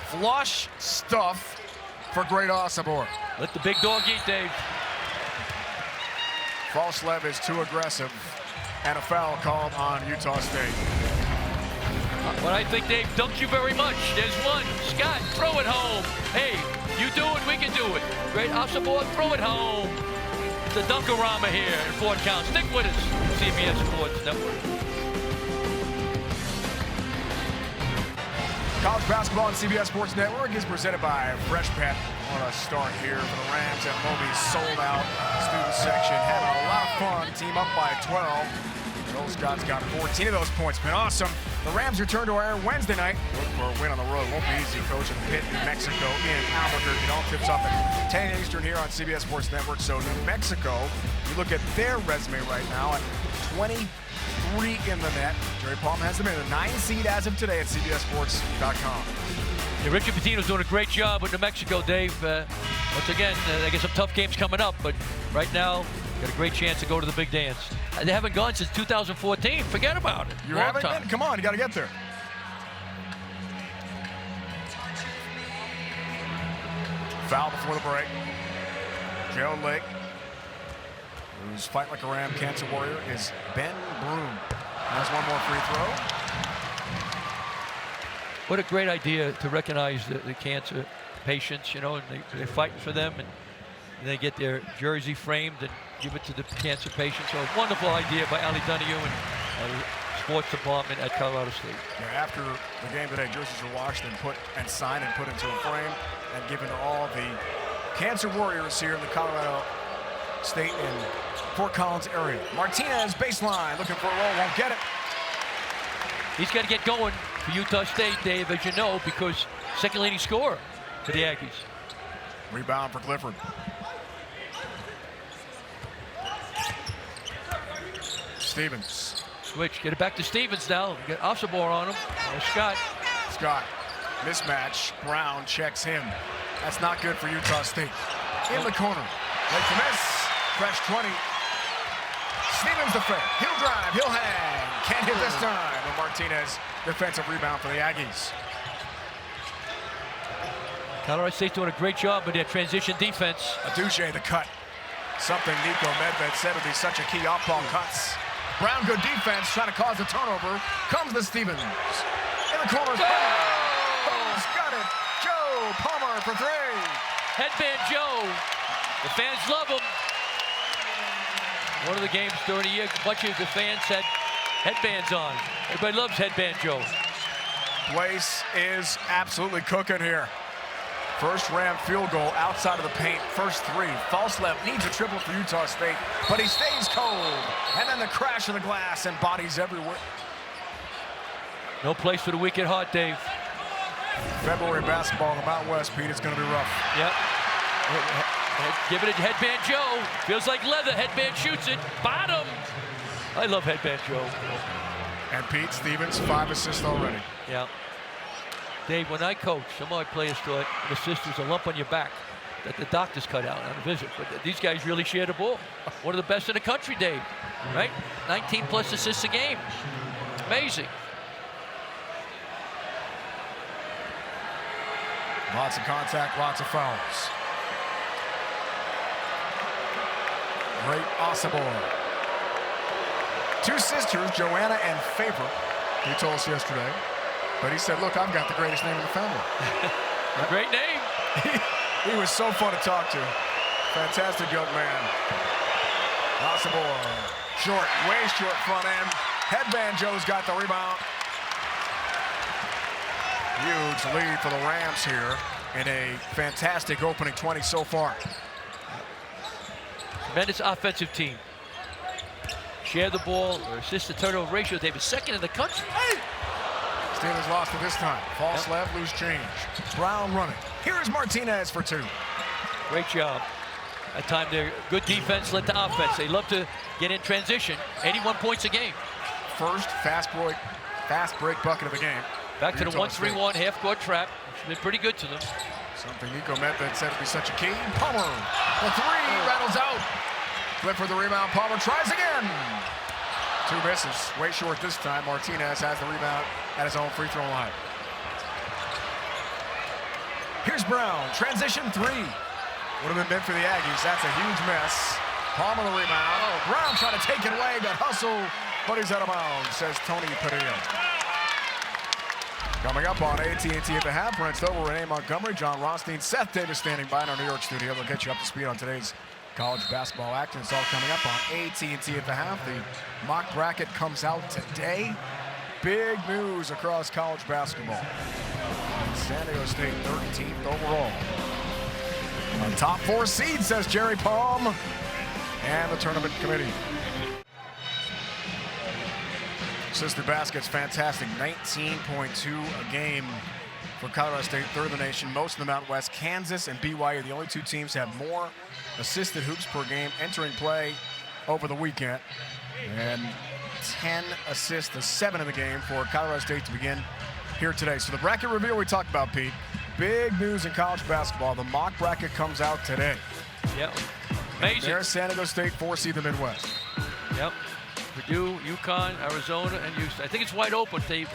flush stuff for great Asabor. Let the big dog eat, Dave. Falslev is too aggressive, and a foul called on Utah State. But I think Dave dunked you very much. There's one. Scott, throw it home. Hey, you do it, we can do it. Great Asabor, throw it home. It's a Dunkarama here in Fort Count. Stick with us, CBS Sports Network. College basketball on CBS Sports Network is presented by Fresh Pet. What a start here for the Rams at Moby. Sold out student section. Having a lot of fun. Team up by 12. Joel Scott's got 14 of those points. Been awesome. The Rams return to air Wednesday night. Look for a win on the road. Won't be easy. Coaching Pitt, New Mexico in Albuquerque. It all tips off at 10 Eastern here on CBS Sports Network. So New Mexico, you look at their resume right now at 23 in the net. Jerry Palm has them in the 9 seed as of today at CBSSports.com. Yeah, Richard Pitino's doing a great job with New Mexico, Dave. Once again, they get some tough games coming up, but right now, got a great chance to go to the big dance. They haven't gone since 2014. Forget about it. You haven't been? Come on, you got to get there. Foul before the break. Joe Lake, who's fight like a Ram, cancer warrior, is Ben Broom. Has one more free throw. What a great idea to recognize the cancer patients, you know, and they're fighting for them. And And they get their jersey framed and give it to the cancer patients. So a wonderful idea by Ali Donahue and sports department at Colorado State. Yeah, after the game today, jerseys were washed and signed and put into a frame and given to all the cancer warriors here in the Colorado State and Fort Collins area. Martinez, baseline, looking for a roll, won't get it. He's got to get going for Utah State, Dave, as you know, because second leading scorer for the Aggies. Rebound for Clifford. Stevens. Switch, get it back to Stevens now. Get Osobor on him. Scott. Scott, mismatch. Brown checks him. That's not good for Utah State. In the corner. Late to miss. Fresh 20. Stevens the fake. He'll drive. He'll hang. Can't hit this time. And Martinez, defensive rebound for the Aggies. Colorado State's doing a great job with their transition defense. Adouche the cut. Something Nico Medved said would be such a key off-ball cuts. Brown, good defense, trying to cause a turnover. Comes to Stevens. In the corner. Who's got it? Joe Palmer for three. Headband Joe. The fans love him. One of the games during the year, a bunch of the fans had headbands on. Everybody loves Headband Joe. Place is absolutely cooking here. First Ram field goal outside of the paint. First three. False left needs a triple for Utah State, but he stays cold. And then the crash of the glass and bodies everywhere. No place for the weak at heart, Dave. February basketball in the Mountain West, Pete, it's going to be rough. Yep. Give it a Headband Joe. Feels like leather. Headband shoots it. Bottom. I love Headband Joe. And Pete Stevens, 5 assists already. Yeah. Dave, when I coach, some of my players thought an assist was a lump on your back that the doctors cut out on a visit. But these guys really share the ball. One of the best in the country, Dave. Right? 19 plus assists a game. Amazing. Lots of contact, lots of fouls. Great Osobor. Two sisters, Joanna and Favor, he told us yesterday. But he said, look, I've got the greatest name in the family. Great name. He was so fun to talk to. Fantastic young man. Osobor, short, way short front end. Headband Joe's got the rebound. Huge lead for the Rams here in a fantastic opening 20 so far. Tremendous offensive team. Share the ball or assist to turnover ratio. They were second in the country. Steelers lost it this time. False left, loose change. Brown running. Here's Martinez for two. Great job. That time their good defense led to offense. They love to get in transition. 81 points a game. First fast break bucket of the game. Back to the 1-3-1 half-court trap. It's been pretty good to them. Something Nico Medved said would be such a key. Palmer, the three rattles out. Flip for the rebound. Palmer tries again. Two misses. Way short this time. Martinez has the rebound at his own free throw line. Here's Brown. Transition three. Would have been meant for the Aggies. That's a huge mess. Palmer the rebound. Oh, Brown trying to take it away. Got hustle, but he's out of bounds, says Tony Padilla. Coming up on AT&T at the half, Brent Stover, Renee Montgomery, John Rothstein, Seth Davis standing by in our New York studio. They'll get you up to speed on today's college basketball action. It's all coming up on AT&T at the half. The mock bracket comes out today. Big news across college basketball. San Diego State 13th overall. On top 4 seed, says Jerry Palm and the tournament committee. Sister basket's fantastic, 19.2 a game for Colorado State, third in the nation, most in the Mountain West. Kansas and BYU, the only two teams have more assisted hoops per game entering play over the weekend. And 10 assists to 7 in the game for Colorado State to begin here today. So the bracket review we talked about, Pete. Big news in college basketball. The mock bracket comes out today. Yep. Amazing. There's San Diego State, 4 seed the Midwest. Yep. Purdue, UConn, Arizona, and Houston. I think it's wide open. There's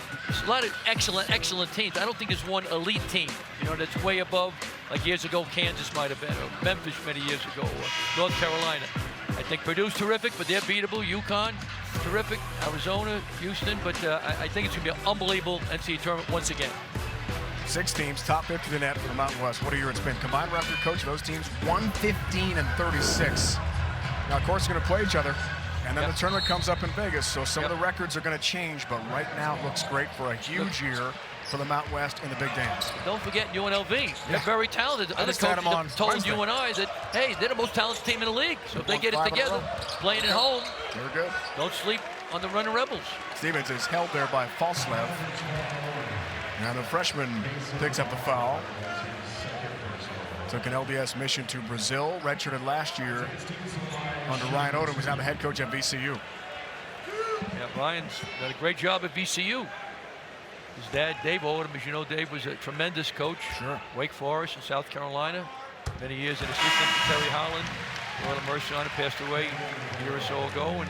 a lot of excellent teams. I don't think there's one elite team, that's way above, like years ago, Kansas might have been, or Memphis many years ago, or North Carolina. I think Purdue's terrific, but they're beatable. UConn, terrific. Arizona, Houston, but I think it's going to be an unbelievable NCAA tournament once again. 6 teams, top 50 to net for the Mountain West. What a year it's been. Combined record, coach, of those teams, 115-36. Now, of course, they're going to play each other. And then the tournament comes up in Vegas, so some of the records are going to change. But right now, it looks great for a huge year for the Mountain West in the big dance. Don't forget UNLV. They're very talented. Other coaches have told you and I that, hey, they're the most talented team in the league. So if they get it together, playing at home, they're good. Don't sleep on the running Rebels. Stevens is held there by Falslev. And the freshman picks up the foul. Took an LDS mission to Brazil, redshirted last year under Ryan Odom, who's now the head coach at VCU. Yeah, Ryan's done a great job at VCU. His dad, Dave Odom, as you know, Dave was a tremendous coach. Sure. Wake Forest in South Carolina. Many years an assistant to Terry Holland. Royal Mercy on him, passed away a year or so ago, and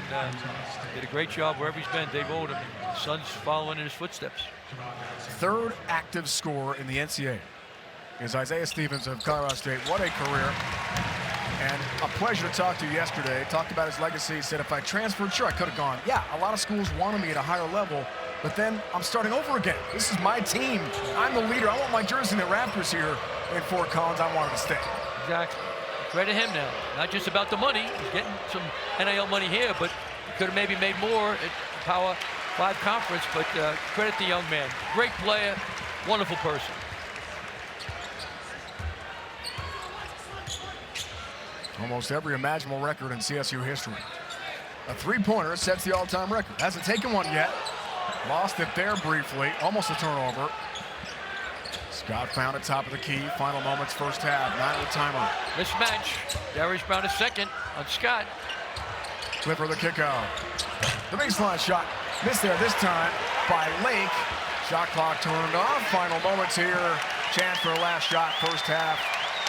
did a great job wherever he's been. Dave Odom, his son's following in his footsteps. Third active scorer in the NCAA is Isaiah Stevens of Colorado State. What a career. And a pleasure to talk to you yesterday. Talked about his legacy. Said if I transferred, sure, I could have gone. Yeah, a lot of schools wanted me at a higher level, but then I'm starting over again. This is my team. I'm the leader. I want my jersey in the Raptors here in Fort Collins. I wanted to stay. Exactly. Credit him now. Not just about the money. He's getting some NIL money here, but he could have maybe made more at Power 5 conference, but credit the young man. Great player, wonderful person. Almost every imaginable record in CSU history. A three-pointer sets the all-time record. Hasn't taken one yet. Lost it there briefly. Almost a turnover. Scott found it top of the key. Final moments, first half. 9 timer. Mismatch. Darius Brown a second on Scott. Clipper the kick out. The baseline shot. Missed there this time by Lake. Shot clock turned off. Final moments here. Chance for a last shot, first half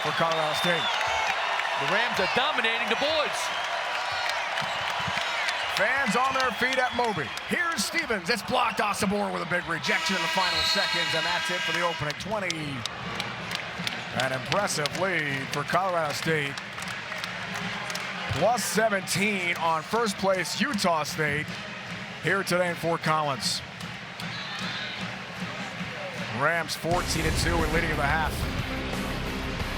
for Colorado State. The Rams are dominating the boards. Fans on their feet at Moby. Here's Stevens. It's blocked. Osabor with a big rejection in the final seconds, and that's it for the opening 20. An impressive lead for Colorado State. Plus 17 on first place Utah State here today in Fort Collins. Rams 14-2 and leading in the half.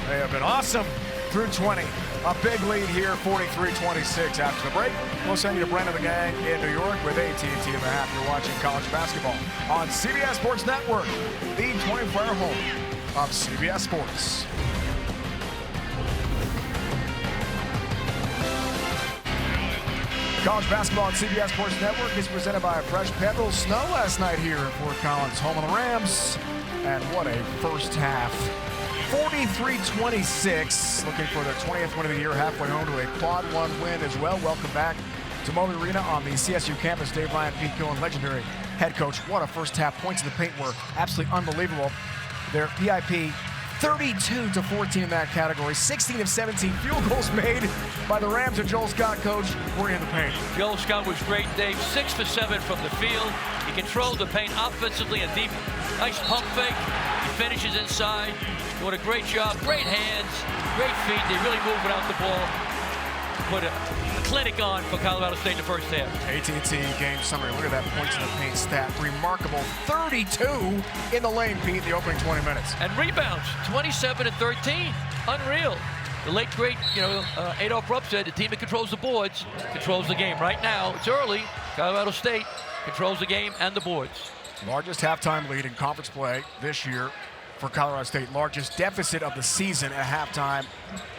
They have been awesome through 20. A big lead here, 43-26 after the break. We'll send you to Brent and the gang in New York with AT&T in the half. You're watching college basketball on CBS Sports Network, the 24-hour home of CBS Sports. College basketball on CBS Sports Network is presented by a fresh Pedal Snow last night here in Fort Collins, home of the Rams. And what a first half. 43-26, looking for their 20th win of the year, halfway home to a quad 1 win as well. Welcome back to Moby Arena on the CSU campus. Dave Ryan, Pete Gillen, legendary head coach. What a first half. Points in the paint were absolutely unbelievable. Their PIP 32-14 in that category. 16 of 17 field goals made by the Rams and Joel Scott, coach, were in the paint. Joel Scott was great, Dave. 6 for 7 from the field. He controlled the paint offensively and deep. Nice pump fake. He finishes inside. Doing a great job. Great hands, great feet. They really move without the ball. Put a clinic on for Colorado State in the first half. AT&T game summary. Look at that points in the paint stat. Remarkable. 32 in the lane, Pete, in the opening 20 minutes. And rebounds, 27 and 13. Unreal. The late, great, Adolph Rupp said the team that controls the boards controls the game. Right now, it's early. Colorado State controls the game and the boards. Largest halftime lead in conference play this year for Colorado State. Largest deficit of the season at halftime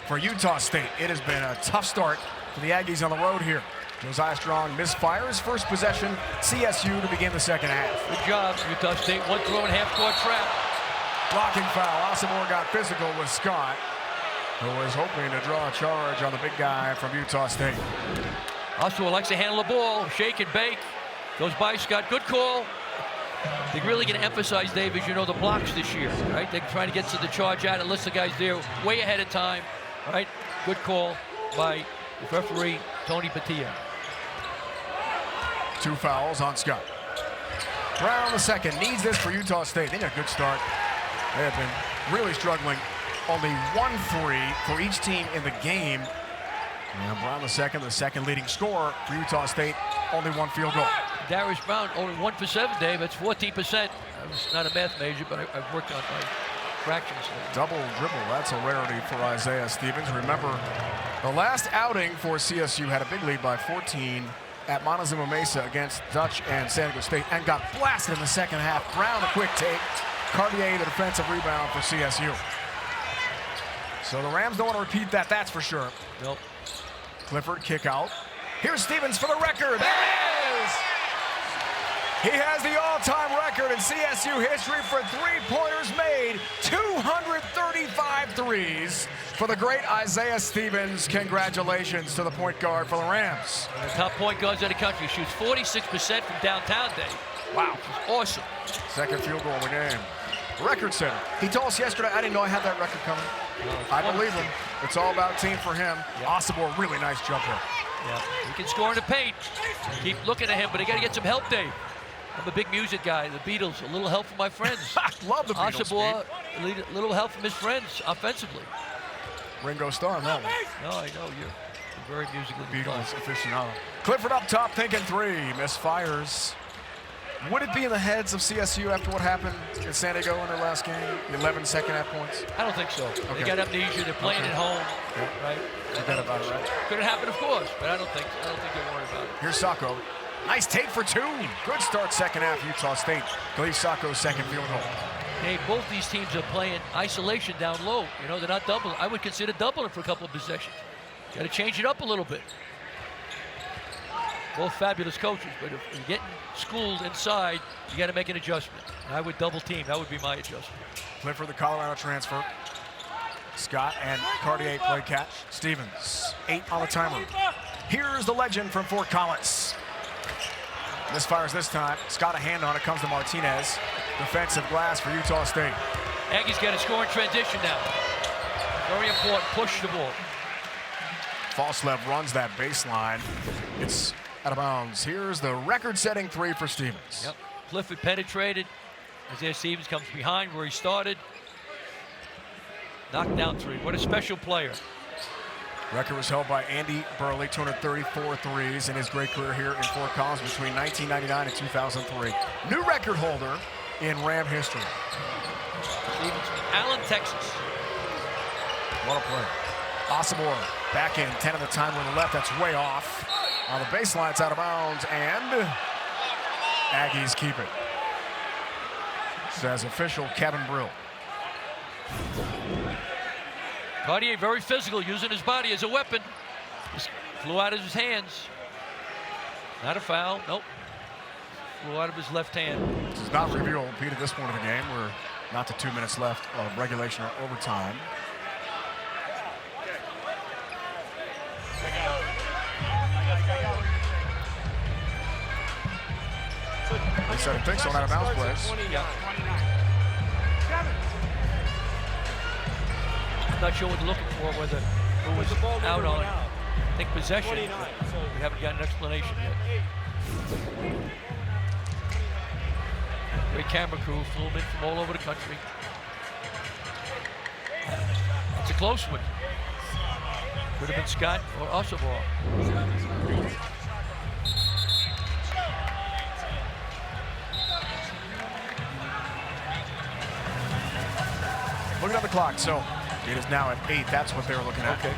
for Utah State. It has been a tough start for the Aggies on the road here. Josiah Strong misfires first possession. CSU to begin the second half. Good job, Utah State. One throw and half-court trap. Blocking foul. Osabor got physical with Scott, who was hoping to draw a charge on the big guy from Utah State. Osabor likes to handle the ball. Shake and bake. Goes by Scott. Good call. They're really going to emphasize, Dave, as you know, the blocks this year, right? They're trying to get to the charge out and list the guys there way ahead of time, right? Good call by the referee, Tony Patia. 2 fouls on Scott. Brown the second. Needs this for Utah State. They need a good start. They have been really struggling. Only 1 3 for each team in the game. And Brown the second leading scorer for Utah State. Only 1 field goal. Darius Brown only 1 for 7, Dave. That's 14%. I was not a math major, but I've worked on my fractions. Double dribble, that's a rarity for Isaiah Stevens. Remember, the last outing for CSU had a big lead by 14 at Montezuma Mesa against Dutch and San Diego State and got blasted in the second half. Brown, a quick take. Cartier, the defensive rebound for CSU. So the Rams don't want to repeat that, that's for sure. Nope. Clifford, kick out. Here's Stevens for the record. There it is! He has the all-time record in CSU history for three-pointers made. 235 threes for the great Isaiah Stevens. Congratulations to the point guard for the Rams. And the top point guards in the country. Shoots 46% from downtown, Dave. Wow. Which is awesome. Second field goal of the game. Record setter. He told us yesterday, I didn't know I had that record coming. I believe him. It's all about team for him. Yep. Osibor, really nice jumper. Yeah, he can score in the paint. Keep looking at him, but he got to get some help, Dave. I'm a big music guy. The Beatles, a little help from my friends. Love the Beatles. Osibor, a little help from his friends offensively. Ringo Starr, no. No, I know you're very musically Beatles aficionado. Clifford up top, thinking three, misfires. Would it be in the heads of CSU after what happened in San Diego in their last game? The 11 second half points? I don't think so. Okay. They got amnesia. They're playing at home, right? Forget about it, right? Could have happened, of course, but I don't think they're worried about it. Here's Sacco. Nice take for two. Good start second half, Utah State. Khalif Sacco's second field goal. Hey, both these teams are playing isolation down low. You know, they're not doubling. I would consider doubling for a couple of possessions. Got to change it up a little bit. Both fabulous coaches, but if you're getting schooled inside, you got to make an adjustment. And I would double team. That would be my adjustment. Clifford, the Colorado transfer. Scott and Cartier play catch. Stevens, 8 on the timer. Here's the legend from Fort Collins. Misfires this time. Scott a hand on it, comes to Martinez. Defensive glass for Utah State. Aggies got to score in transition now. Very important, push the ball. Falslev runs that baseline. It's out of bounds. Here's the record-setting three for Stevens. Yep. Clifford penetrated. Isaiah Stevens comes behind where he started. Knocked down three. What a special player. Record was held by Andy Burley, 234 threes in his great career here in Fort Collins between 1999 and 2003. New record holder in Ram history. Stevens from Allen, Texas. What a play. Osibor back in, 10 at the time on the left. That's way off. On the baseline, it's out of bounds, and Aggies keep it. Says official Kevin Brill. Cartier very physical, using his body as a weapon. Just flew out of his hands. Not a foul, nope. Flew out of his left hand. This is not review, Pete, at this point of the game. We're not to 2 minutes left of regulation or overtime. They said it thinks on out of bounds plays. Yeah. I'm not sure what they're looking for, whether who was out on, I think, possession. We haven't got an explanation yet. Great camera crew, flew in from all over the country. It's a close one. Could have been Scott or Osibor. Looking at the clock, so it is now at 8. That's what they were looking at. Okay.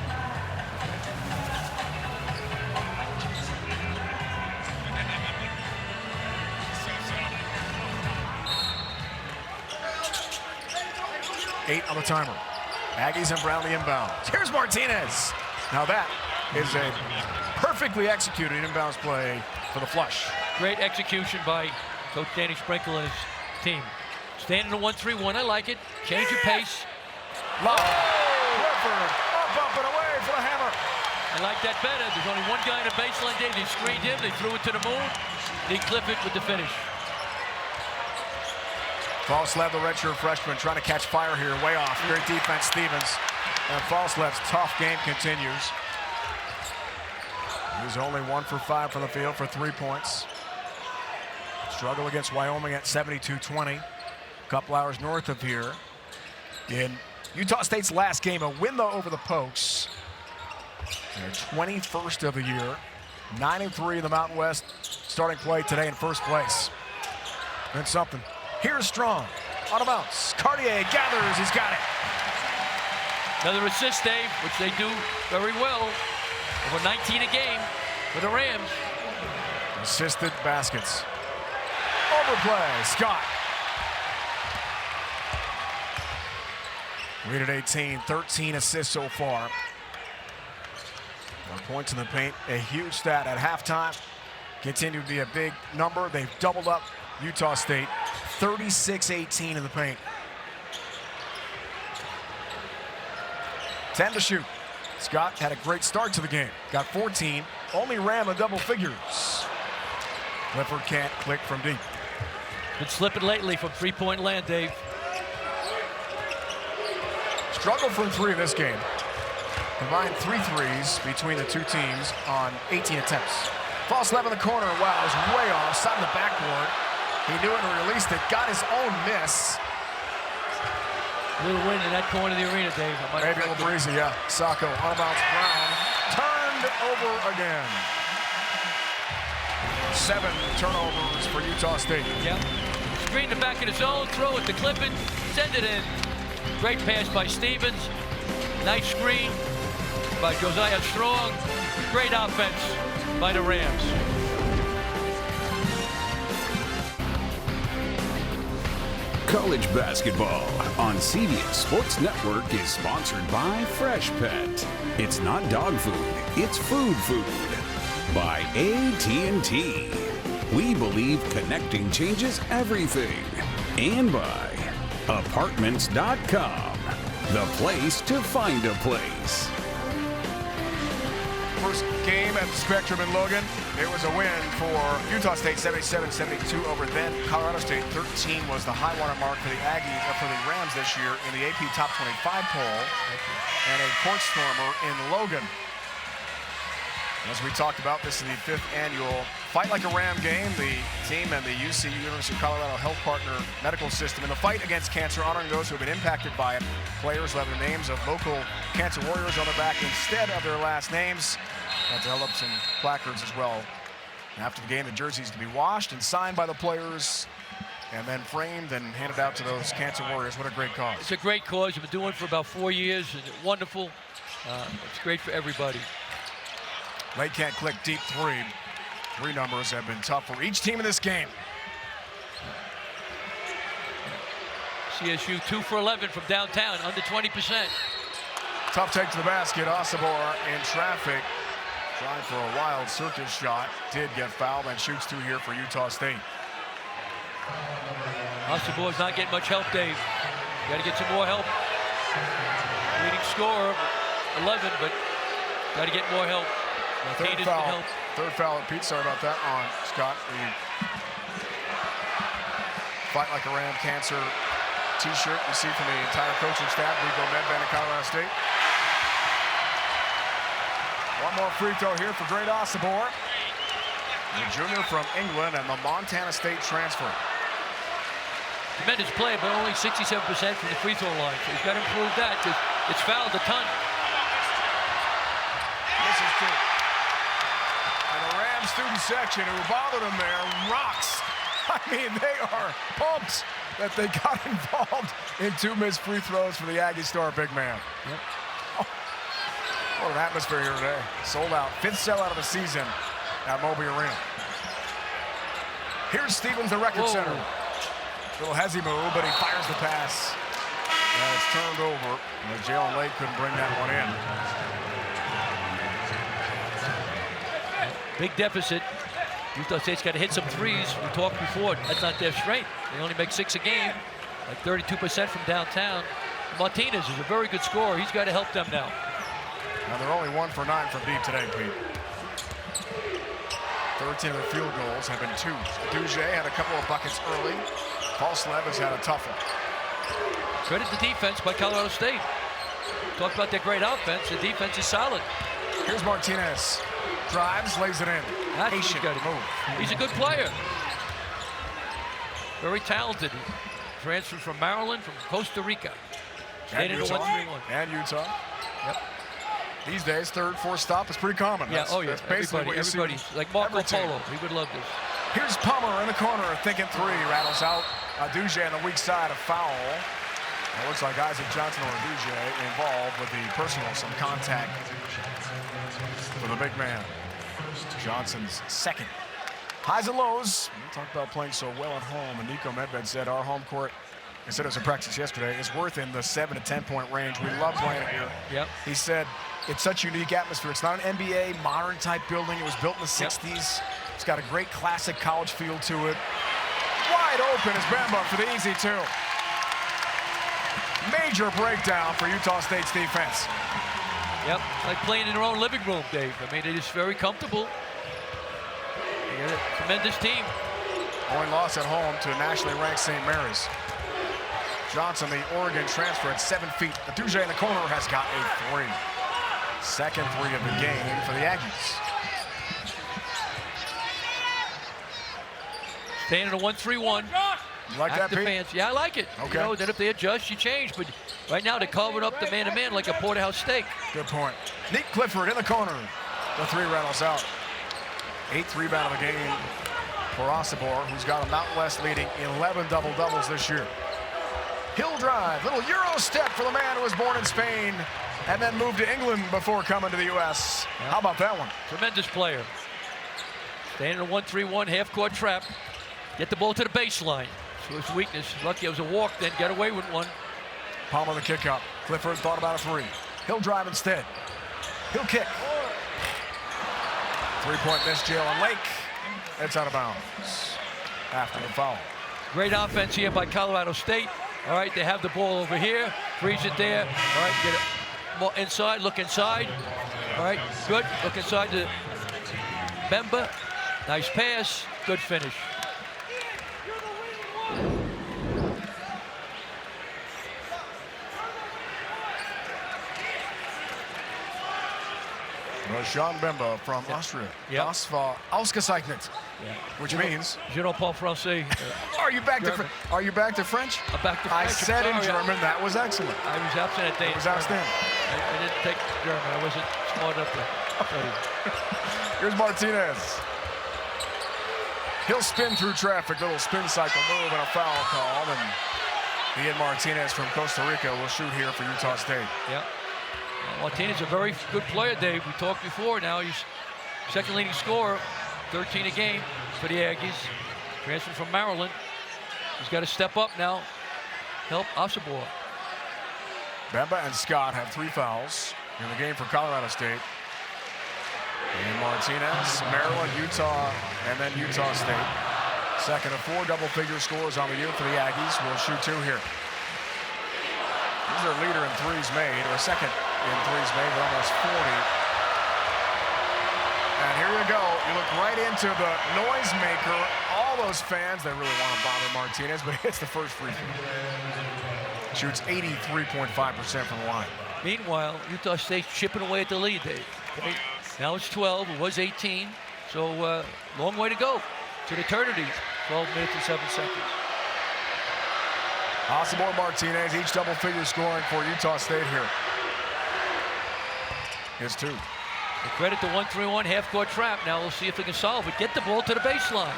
Eight on the timer. Aggies and Brownlee inbound. Here's Martinez. Now that is a perfectly executed inbounds play for the flush. Great execution by Coach Danny Sprinkle and his team. Standing in a 1-3-1, I like it. Change your pace. Low. Clifford up and away for the hammer. I like that better. There's only one guy in the baseline, Dave. They screened him, they threw it to the moon. They clip it with the finish. Falslev, the redshirt freshman, trying to catch fire here. Way off. Great defense, Stevens. And Falslev's tough game continues. He's only 1 for 5 from the field for 3 points. Struggle against Wyoming at 72-20. A couple hours north of here. In Utah State's last game, a win though over the Pokes. Their 21st of the year. 9-3 in the Mountain West starting play today in first place. And something. Here's Strong. On a bounce. Cartier gathers. He's got it. Another assist, Dave, which they do very well. Over 19 a game for the Rams. Assisted baskets. Overplay. Scott. Reed at 18. 13 assists so far. 1 points in the paint. A huge stat at halftime. Continue to be a big number. They've doubled up Utah State. 36-18 in the paint. 10 to shoot. Scott had a great start to the game. Got 14. Only ran the double figures. Clifford can't click from deep. Been slipping lately from three-point land, Dave. Struggled from three in this game. Combined 3 threes between the two teams on 18 attempts. False left in the corner. Wow, it was way off. Side of the backboard. He knew it and released it. Got his own miss. A little wind in that corner of the arena, Dave. Maybe a little breezy, yeah. Sacco on a bounce. Brown turned over again. 7 turnovers for Utah State. Yep. Screen the back of the zone, throw it to Clifford, send it in. Great pass by Stevens. Nice screen by Josiah Strong. Great offense by the Rams. College basketball on CBS Sports Network is sponsored by Fresh Pet. It's not dog food, it's food food. By AT&T. We believe connecting changes everything. And by Apartments.com. The place to find a place. First game at the Spectrum in Logan. It was a win for Utah State, 77-72 over then Colorado State. 13 was the high water mark for the Aggies, for the Rams this year in the AP Top 25 poll, and a court stormer in Logan. As we talked about, this is the 5th annual Fight Like a Ram game. The team and the UC, University of Colorado Health Partner Medical System, in the fight against cancer, honoring those who have been impacted by it. Players will have the names of local cancer warriors on the back instead of their last names. And to held up some placards as well. And after the game, the jerseys to be washed and signed by the players, and then framed and handed out to those cancer warriors. What a great cause. It's a great cause. We've been doing it for about 4 years, and it's wonderful. It's great for everybody. Late can't click deep three. 3 numbers have been tough for each team in this game. CSU 2 for 11 from downtown, under 20%. Tough take to the basket. Osobor in traffic. Trying for a wild circus shot. Did get fouled and shoots 2 here for Utah State. Osobor's not getting much help, Dave. Got to get some more help. Leading scorer, 11, but got to get more help. Third foul. Third foul. Pete, sorry about that on Scott. The Fight Like a Ram Cancer t-shirt you see from the entire coaching staff. Rico Medved at Colorado State. One more free throw here for Great Osobor. The junior from England and the Montana State transfer. Tremendous play, but only 67% from the free throw line. So he's got to improve that because it's fouled a ton. This is true. And the Rams student section, who bothered him there, rocks. I mean, they are pumped that they got involved in 2 missed free throws for the Aggie star big man. Yep. Oh, what an atmosphere here today. Sold out. 5th sellout of the season at Moby Arena. Here's Stevens, the record center. Little hezzy move, but he fires the pass. And it's turned over. And Jalen Lake couldn't bring that one in. Big deficit. Utah State's got to hit some threes. We talked before. That's not their strength. They only make 6 a game, like 32% from downtown. Martinez is a very good scorer. He's got to help them now. Now they're only 1 for 9 from deep today, Pete. 13 of their field goals have been 2s. Duge had a couple of buckets early. Paul Slev has had a tough one. Credit the defense by Colorado State. Talk about their great offense. The defense is solid. Here's Martinez. Drives, lays it in. That's what he's got to move. He's a good player. Very talented. Transferred from Maryland, from Costa Rica. And Utah. And Utah. Yep. These days, third, fourth stop is pretty common. Yeah, That's basically what you see. Everybody's like Marco Polo. He would love this. Here's Palmer in the corner, thinking three. Rattles out. Duje on the weak side, a foul. It looks like Isaac Johnson or Duje involved with the personal, some contact for the big man. Johnson's second. Highs and lows. We talked about playing so well at home, and Nico Medved said our home court, he said it was in practice yesterday, is worth in the 7 to 10 point range. We love playing it here. Yep. He said it's such a unique atmosphere. It's not an NBA modern type building. It was built in the 60s. Yep. It's got a great classic college feel to it. Wide open is Bamba for the easy two. Major breakdown for Utah State's defense. Yep, like playing in their own living room, Dave. I mean, it is very comfortable. They got a tremendous team. Only loss at home to nationally ranked St. Mary's. Johnson, the Oregon transfer at 7 feet. Duje in the corner has got a three. Second three of the game for the Aggies. Staying in a 1-3-1. You like that, Pete? Fans. Yeah, I like it. Okay. You know, then if they adjust, you change. But right now, they're carving up the man-to-man like a porterhouse steak. Good point. Nick Clifford in the corner. The three rattles out. 8th rebound of the game for Osobor, who's got a Mountain West leading 11 double-doubles this year. Hill drive, little Euro step for the man who was born in Spain and then moved to England before coming to the U.S. Yeah. How about that one? Tremendous player. Staying in a 1-3-1 half-court trap. Get the ball to the baseline. So his weakness. Lucky it was a walk, then get away with one. Palmer the kick up. Clifford thought about a three. He'll drive instead. He'll kick. 3-point miss, Jalen Lake. It's out of bounds after the foul. Great offense here by Colorado State. All right, they have the ball over here. Freeze it there. All right, get it more inside. Look inside. All right, good. Look inside to Bamba. Nice pass. Good finish. Jean Bemba from Austria. Das war ausgezeichnet. Which means Je ne parle français. Are you back to Are you back to French? I'm back to French. I said in German. That was excellent. I was absent at day. It was outstanding. I didn't take German. I wasn't smart enough to study. Here's Martinez. He'll spin through traffic. Little spin cycle move and a foul call. And Ian Martinez from Costa Rica will shoot here for Utah State. Yeah. Martinez is a very good player, Dave. We talked before. Now he's second leading scorer, 13 a game for the Aggies. Transferred from Maryland. He's got to step up now. Help Osobor. Bemba and Scott have 3 fouls in the game for Colorado State. And Martinez, Maryland, Utah, and then Utah State. Second of 4 double-figure scores on the year for the Aggies. We'll shoot 2 here. He's their leader in threes made, or second in threes made, with almost 40. And here you go. You look right into the noisemaker. All those fans, they really want to bother Martinez, but hits the first free throw. Shoots 83.5% from the line. Meanwhile, Utah State's chipping away at the lead, Dave. Okay. Now it's 12. It was 18. So long way to go to the eternity. 12 minutes and 7 seconds. Osobor, Martinez, each double-figure scoring for Utah State here. Here's 2. They credit the 1-3-1 half-court trap. Now we'll see if they can solve it. Get the ball to the baseline.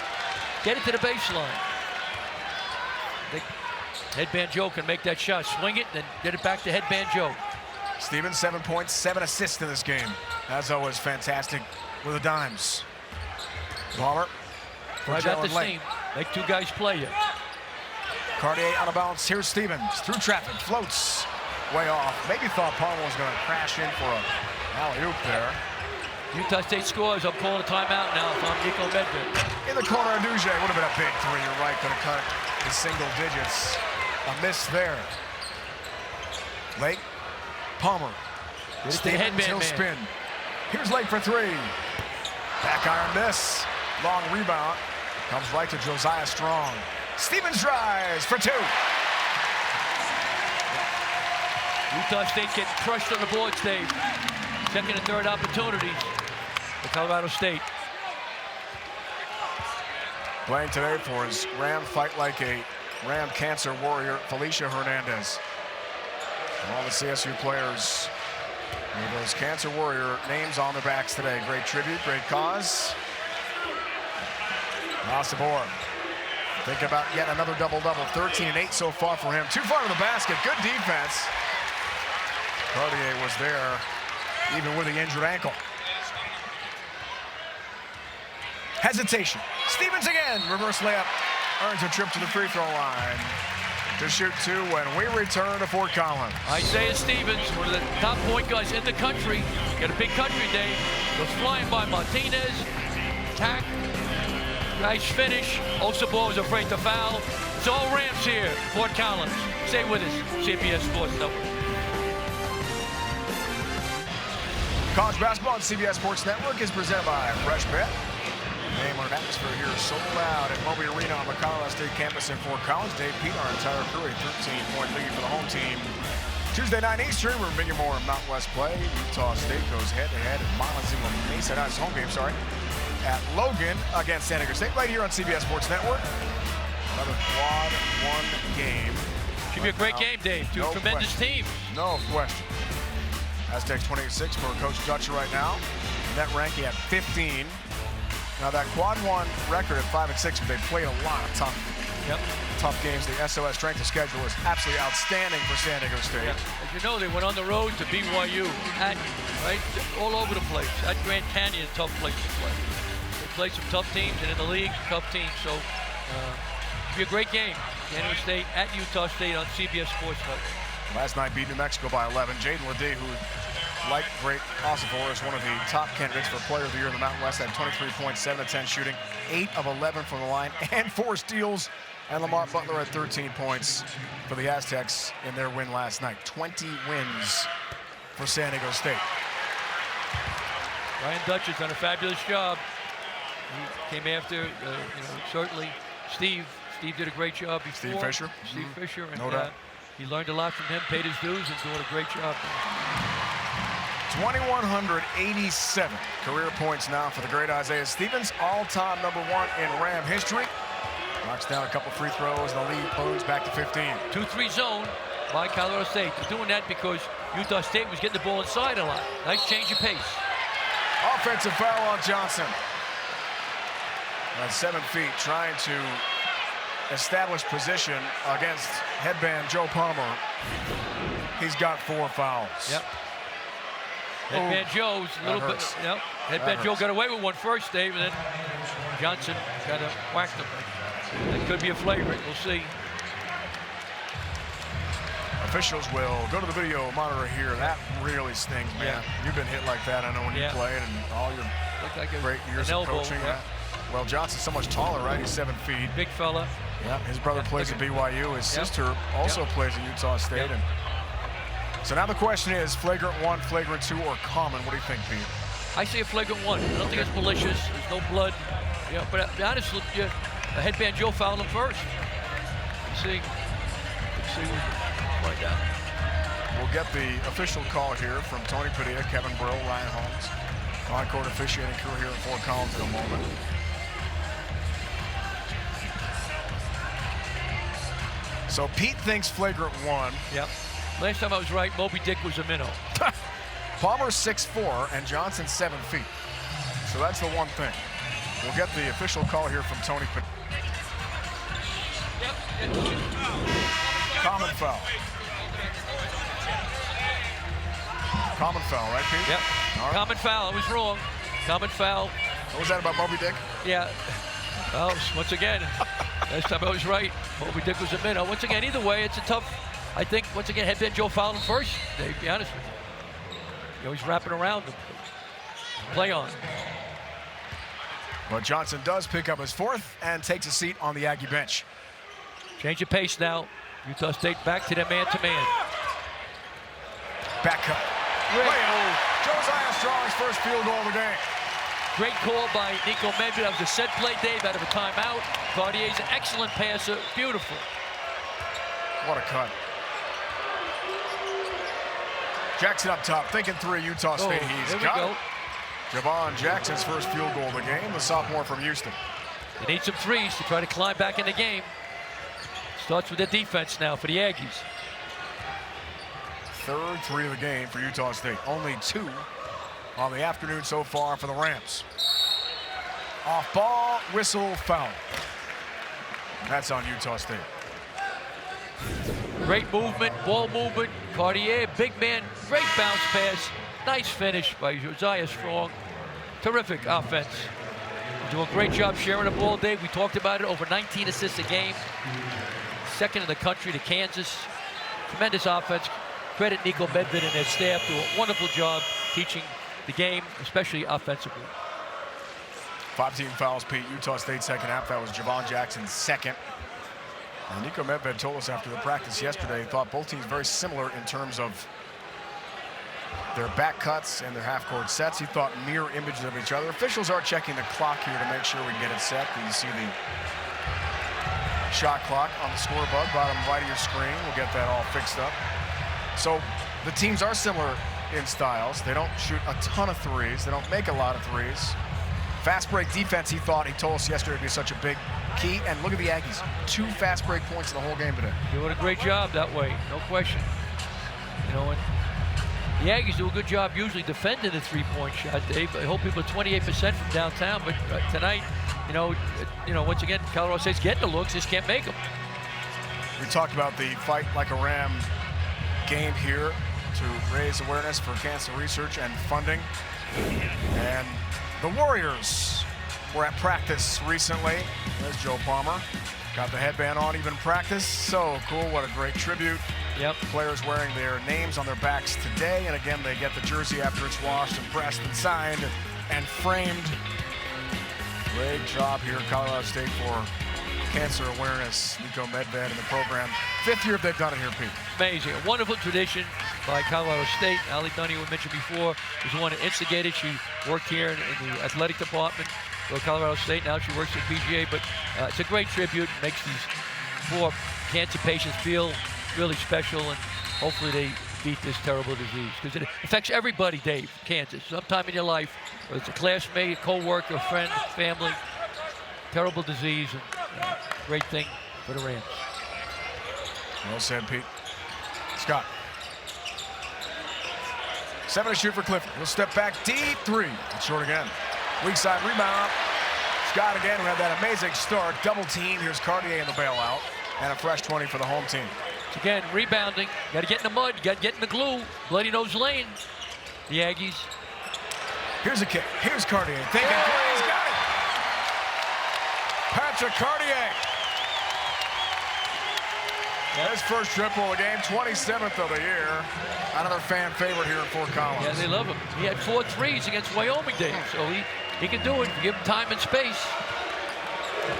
Get it to the baseline. Headband Joe can make that shot. Swing it, then get it back to Headband Joe. Stevens, 7 points, 7 assists in this game. As always, fantastic with the dimes. Palmer. Right at the seam. Make 2 guys play you. Cartier out of bounds. Here's Stevens through traffic, floats way off. Maybe thought Palmer was going to crash in for a alley-oop there. Utah State scores. I'm calling a timeout now from Nico Medved. In the corner, Duje would have been a big 3. You're right, could have cut it to single digits. A miss there. Lake, Palmer. Stevens, he'll spin. Here's Lake for 3. Back iron miss. Long rebound. Comes right to Josiah Strong. Stevens drives for 2. Utah State getting crushed on the boards, Dave. Second and third opportunities for Colorado State. Playing today for his Ram Fight Like a Ram Cancer Warrior, Felicia Hernandez. And all the CSU players Those Cancer Warrior names on their backs today. Great tribute, great cause. Nasabor, think about yet another double-double. 13 and 8 so far for him. Too far to the basket. Good defense. Cartier was there, even with the injured ankle. Hesitation. Stevens again. Reverse layup. Earns a trip to the free throw line to shoot 2 when we return to Fort Collins. Isaiah Stevens, one of the top point guards in the country. Got a big country day. Goes flying by Martinez. Attack. Nice finish. Osabor was afraid to foul. It's all Rams here. Fort Collins. Stay with us. CBS Sports Network. College basketball on CBS Sports Network is presented by Fresh Bet. Name on an atmosphere here sold out at Moby Arena on the Colorado State campus in Fort Collins. Dave Pete, our entire crew, a 13-point lead for the home team. Tuesday night Eastern, we're bringing more Mountain West play. Utah State goes head-to-head at Montezuma Mesa. That's home game, sorry. At Logan against San Diego State, right here on CBS Sports Network. Another quad 1 game. Should be a great game, Dave. Two tremendous teams. No question. Aztecs 28-6 for Coach Dutcher right now. Net ranking at 15. Now that quad 1 record at 5-6, but they played a lot of tough games. The SOS strength of schedule is absolutely outstanding for San Diego State. As you know, they went on the road to BYU, right, all over the place. At Grand Canyon, tough place to play. They played some tough teams, and in the league, tough teams. So, it'll be a great game. San Diego State at Utah State on CBS Sports Network. Last night beat New Mexico by 11. Jaden Ledee, who, like great Osabor, is one of the top candidates for Player of the Year in the Mountain West, had 23 points, 7 of 10 shooting, 8 of 11 from the line, and 4 steals. And Lamont Butler had 13 points for the Aztecs in their win last night. 20 wins for San Diego State. Ryan Dutch has done a fabulous job. He came after, certainly Steve. Steve did a great job before. Steve Fisher. Steve Fisher. And, no doubt. He learned a lot from him, paid his dues, and doing a great job. 2,187 career points now for the great Isaiah Stevens, all-time #1 in Ram history. Knocks down a couple free throws, and the lead moves back to 15. 2-3 zone by Colorado State. They're doing that because Utah State was getting the ball inside a lot. Nice change of pace. Offensive foul on Johnson. At 7 feet, trying to establish position against headband Joe Palmer. He's got 4 fouls. Yep. Headband Joe's a little bit. Yep. Headband Joe got away with one first, Dave, and then Johnson kind of whacked him. That could be a flagrant. We'll see. Officials will go to the video monitor here. That really stings, man. Yeah. You've been hit like that, I know, when you played, and all your great years of coaching. Well, Johnson's so much taller, right? He's 7 feet. Big fella. Yeah, his brother plays at BYU. His sister also plays at Utah State. And so now the question is, flagrant 1, flagrant 2, or common? What do you think, Pete? I say a flagrant 1. I don't think it's malicious. There's no blood. Yeah, but honestly, headband Joe fouled him first. Let's see. Find out. We'll get the official call here from Tony Padilla, Kevin Brill, Ryan Holmes. On-court officiating crew here at Fort Collins in a moment. So Pete thinks flagrant 1. Yep. Last time I was right, Moby Dick was a minnow. Palmer's 6'4", and Johnson 7 feet. So that's the one thing. We'll get the official call here from Tony Padilla. Common foul. Common foul, right, Pete? Yep. Right. Common foul. I was wrong. Common foul. What was that about Moby Dick? Yeah. Well, once again, last time I was right. Moby Dick was a minnow. Once again, either way, it's a tough. I think once again, headband Joe fouled him first. To be honest with you, he's wrapping around him. Play on. But Johnson does pick up his 4th and takes a seat on the Aggie bench. Change of pace now. Utah State back to the man-to-man. Back cut. Josiah Strong's first field goal of the game. Great call by Nico Medved. That was a set play, Dave, out of a timeout. Cartier's an excellent passer. Beautiful. What a cut. Jackson up top, thinking 3, Utah State. He's got it. Javon Jackson's first field goal of the game, the sophomore from Houston. They need some threes to try to climb back in the game. Starts with the defense now for the Aggies. third three of the game for Utah State. Only 2 on the afternoon so far for the Rams. Off ball, whistle, foul. That's on Utah State. Great movement, ball movement. Cartier, big man, great bounce pass. Nice finish by Josiah Strong. Terrific offense. Doing a great job sharing the ball, Dave. We talked about it, over 19 assists a game. Second in the country to Kansas. Tremendous offense. Credit Nico Medved and their staff. Do a wonderful job teaching the game, especially offensively. 5 team fouls, Pete. Utah State second half. That was Javon Jackson's second. And Nico Medved told us after the practice yesterday he thought both teams very similar in terms of their back cuts and their half-court sets. He thought mirror images of each other. Officials are checking the clock here to make sure we get it set. You see the shot clock on the scoreboard, bottom right of your screen. We'll get that all fixed up. So the teams are similar in styles. They don't shoot a ton of threes. They don't make a lot of threes. Fast break defense, he thought, he told us yesterday, would be such a big key. And look at the Aggies. 2 fast break points in the whole game today. Doing a great job that way, no question. You know, and the Aggies do a good job usually defending the three-point shot, Dave. I hope people are 28% from downtown, but tonight, you know, once again, Colorado State's getting the looks, just can't make them. We talked about the Fight Like a Ram game here to raise awareness for cancer research and funding. And the Warriors were at practice recently. There's Joe Palmer. Got the headband on, even practice. So cool, what a great tribute. Yep. Players wearing their names on their backs today. And again, they get the jersey after it's washed and pressed and signed and framed. Great job here at Colorado State for cancer awareness. Nico Medved and the program. 5th year they've done it here, Pete. Amazing. A wonderful tradition by Colorado State. Ali Dunny, we mentioned before, was the one that instigated. She worked here in the athletic department for Colorado State. Now she works at PGA, but it's a great tribute. It makes these poor cancer patients feel really special, and hopefully they beat this terrible disease, because it affects everybody, Dave. Cancer, sometime in your life, whether it's a classmate, a co-worker, a friend, family. Terrible disease, and great thing for the Rams. Well said, Pete. Scott. 7 to shoot for Clifford. He'll step back, deep 3. It's short again. Weak side rebound. Scott again, who had that amazing start. Double team. Here's Cartier in the bailout. And a fresh 20 for the home team. Again, rebounding. Got to get in the mud. Got to get in the glue. Bloody nose lane. The Aggies. Here's a kick. Here's Cartier. Thinking, he's got it. Patrick Cartier. His first triple of the game, 27th of the year. Another fan favorite here at Fort Collins. Yeah, they love him. He had 4 threes against Wyoming, Dave, so he can do it. Give him time and space.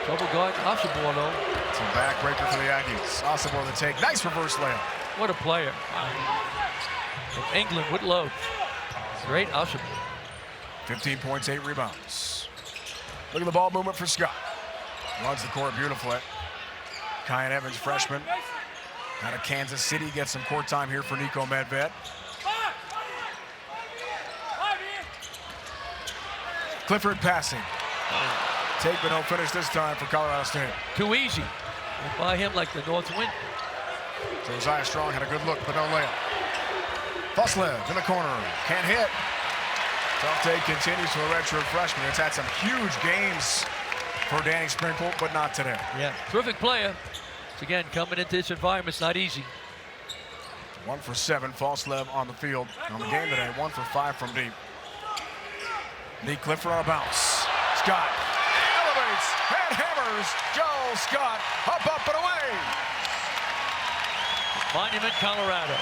Trouble guard, Osborne, though. It's a backbreaker for the Aggies. Osborne the take. Nice reverse layup. What a player. From England with love. Great Osborne. 15 points, 8 rebounds. Look at the ball movement for Scott. Runs the court beautifully. Kyan Evans, freshman, out of Kansas City, gets some court time here for Nico Medved. Clifford passing. Take but no finish this time for Colorado State. Too easy. Went by him like the north wind. Josiah Strong had a good look, but no layup. Fuslev in the corner, can't hit. Tough take continues for a redshirt freshman. It's had some huge games for Danny Sprinkle, but not today. Yeah, terrific player. Again, coming into this environment, it's not easy. 1 for 7, Fuslev on the field. On the game today, 1 for 5 from deep. Lee Clifford on a bounce. Scott elevates and hammers. Joel Scott up and away. Monument, Colorado.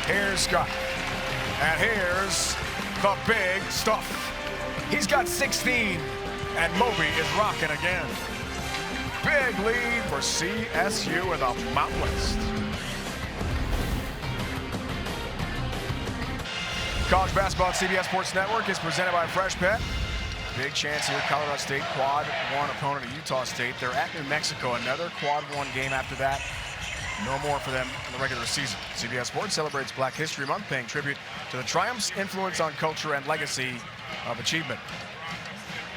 Here's Scott. And here's the big stuff. He's got 16, and Moby is rocking again. Big lead for CSU in the Mountain West. College basketball on CBS Sports Network is presented by Fresh Pet. Big chance here, Colorado State, quad 1 opponent of Utah State. They're at New Mexico, another quad 1 game after that. No more for them in the regular season. CBS Sports celebrates Black History Month, paying tribute to the triumphs, influence on culture, and legacy of achievement.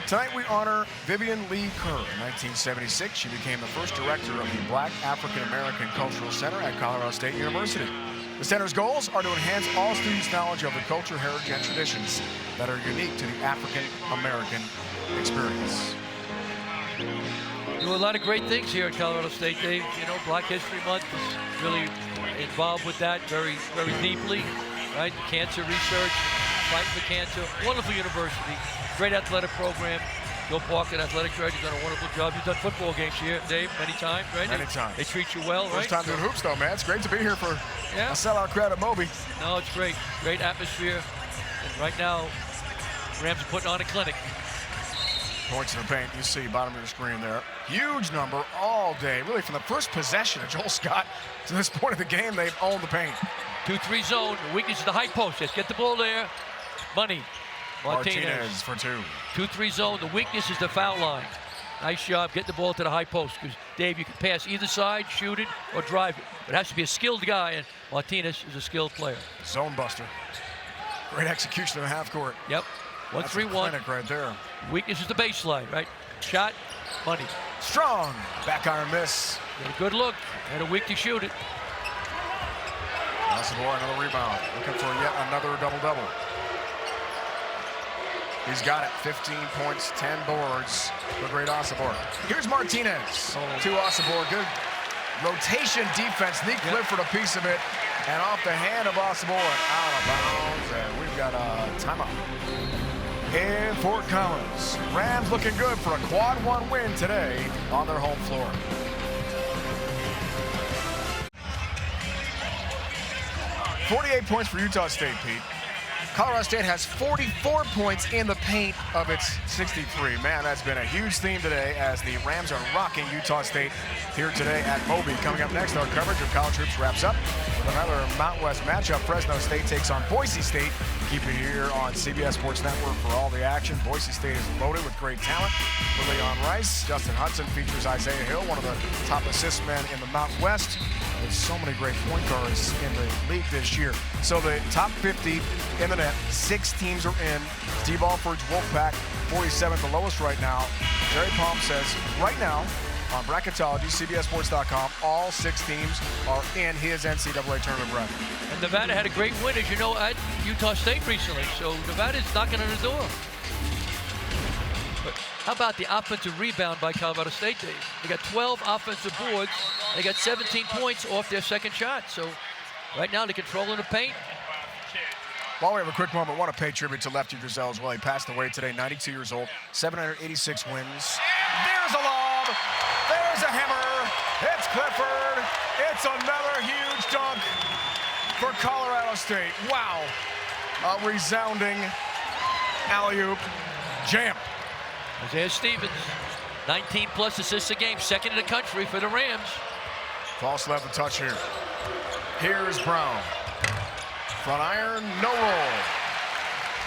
Tonight we honor Vivian Lee Kerr. In 1976, she became the first director of the Black African American Cultural Center at Colorado State University. The center's goals are to enhance all students' knowledge of the culture, heritage, and traditions that are unique to the African American experience. Do a lot of great things here at Colorado State, Dave. You know, Black History Month is really involved with that very, very deeply, right? Cancer research, fight for cancer, wonderful university, great athletic program. Bill Parker, athletic director, done a wonderful job. You've done football games here, Dave, many times, right? Many times. They treat you well, right? First time doing hoops, though, man. It's great to be here for a sellout crowd at Moby. No, it's great. Great atmosphere. And right now, Rams are putting on a clinic. Points in the paint, you see, bottom of your screen there. Huge number all day. Really, from the first possession of Joel Scott to this point of the game, they've owned the paint. 2-3 zone. The weakness is the high post. Let's get the ball there. Money. Martinez for 2. 2-3 zone. The weakness is the foul line. Nice job getting the ball to the high post. Because, Dave, you can pass either side, shoot it, or drive it. It has to be a skilled guy, and Martinez is a skilled player. Zone buster. Great execution in the half court. Yep. 1-3-1. Right there. Weakness is the baseline, right? Shot, money. Strong. Back iron miss. Get a good look. And a weak to shoot it. Osobor, another rebound. Looking for yet another double-double. He's got it. 15 points, 10 boards for great Osobor. Here's Martinez to Osobor. Good rotation defense. Nick Clifford a piece of it. And off the hand of Osobor and out of bounds. And we've got a timeout. In Fort Collins, Rams looking good for a quad 1 win today on their home floor. .48 points for Utah State, Pete. Colorado State has 44 points in the paint of its 63. Man, that's been a huge theme today as the Rams are rocking Utah State here today at Moby. Coming up next, our coverage of college hoops wraps up with another Mountain West matchup. Fresno State takes on Boise State. Keep it here on CBS Sports Network for all the action. Boise State is loaded with great talent. For Leon Rice, Justin Hudson features Isaiah Hill, one of the top assist men in the Mountain West. There's so many great point guards in the league this year. So the top 50 in the net, 6 teams are in. Steve Alford's Wolfpack, 47th, the lowest right now. Jerry Palm says right now on Bracketology, CBSSports.com, all 6 teams are in his NCAA tournament bracket. And Nevada had a great win, as you know, at Utah State recently. So Nevada's knocking on the door. But how about the offensive rebound by Colorado State, Dave? They got 12 offensive boards. They got 17 points off their second shot. So right now they're controlling the paint. While we have a quick moment, I want to pay tribute to Lefty Drizel as well. He passed away today, 92 years old, 786 wins. There's a lob. There's a hammer. It's Clifford. It's another huge dunk for Colorado State. Wow. A resounding alley-oop jam. Isaiah Stevens, 19-plus assists a game, second in the country for the Rams. False left a touch here. Here's Brown. Front iron, no roll.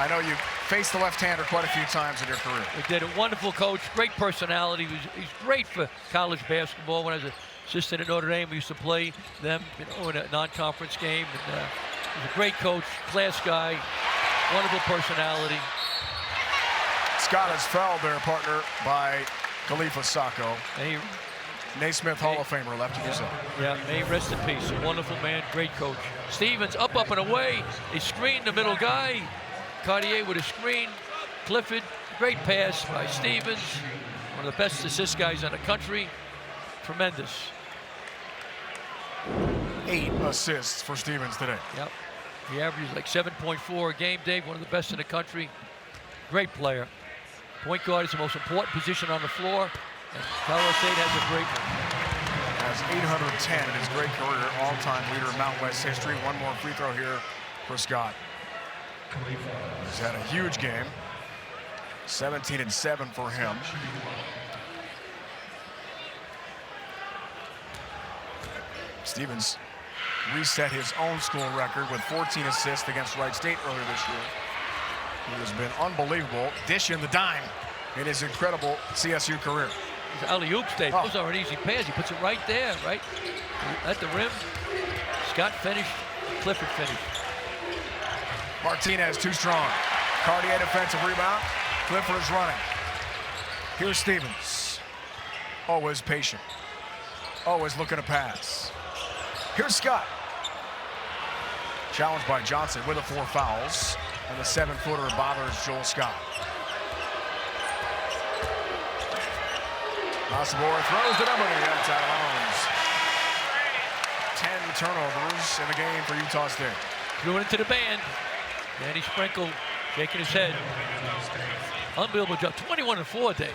I know you faced the left-hander quite a few times in your career. He did a wonderful coach, great personality. He's great for college basketball. When I was an assistant at Notre Dame, we used to play them, in a non-conference game. And he's a great coach, class guy, wonderful personality. Scott is fouled there, partner, by Khalifa Sacco. Naismith Hall of Famer, Lefty Drizel. Yeah, may he rest in peace. A wonderful man, great coach. Stevens up and away. He screened the middle guy. Cartier with a screen. Clifford, great pass by Stevens. One of the best assist guys in the country. Tremendous. 8 assists for Stevens today. Yep. He averages like 7.4 a game, Dave. One of the best in the country. Great player. Point guard is the most important position on the floor. And Colorado State has a great one. Has 810 in his great career, all-time leader in Mountain West history. One more free throw here for Scott. He's had a huge game. 17-7 for him. Stevens reset his own school record with 14 assists against Wright State earlier this year. He has been unbelievable, dishing the dime in his incredible CSU career. His alley-oop stay. Those are an easy pass. He puts it right there, right at the rim. Scott finished. Clifford finished. Martinez too strong. Cartier defensive rebound. Clifford is running. Here's Stevens. Always patient. Always looking to pass. Here's Scott. Challenged by Johnson with the 4 fouls. And the 7-footer bothers Joel Scott. Osborne throws the number. That's out of bounds. 10 turnovers in the game for Utah State. Threw it into the band. Danny Sprinkle shaking his head. Unbelievable job. 21-4, Dave.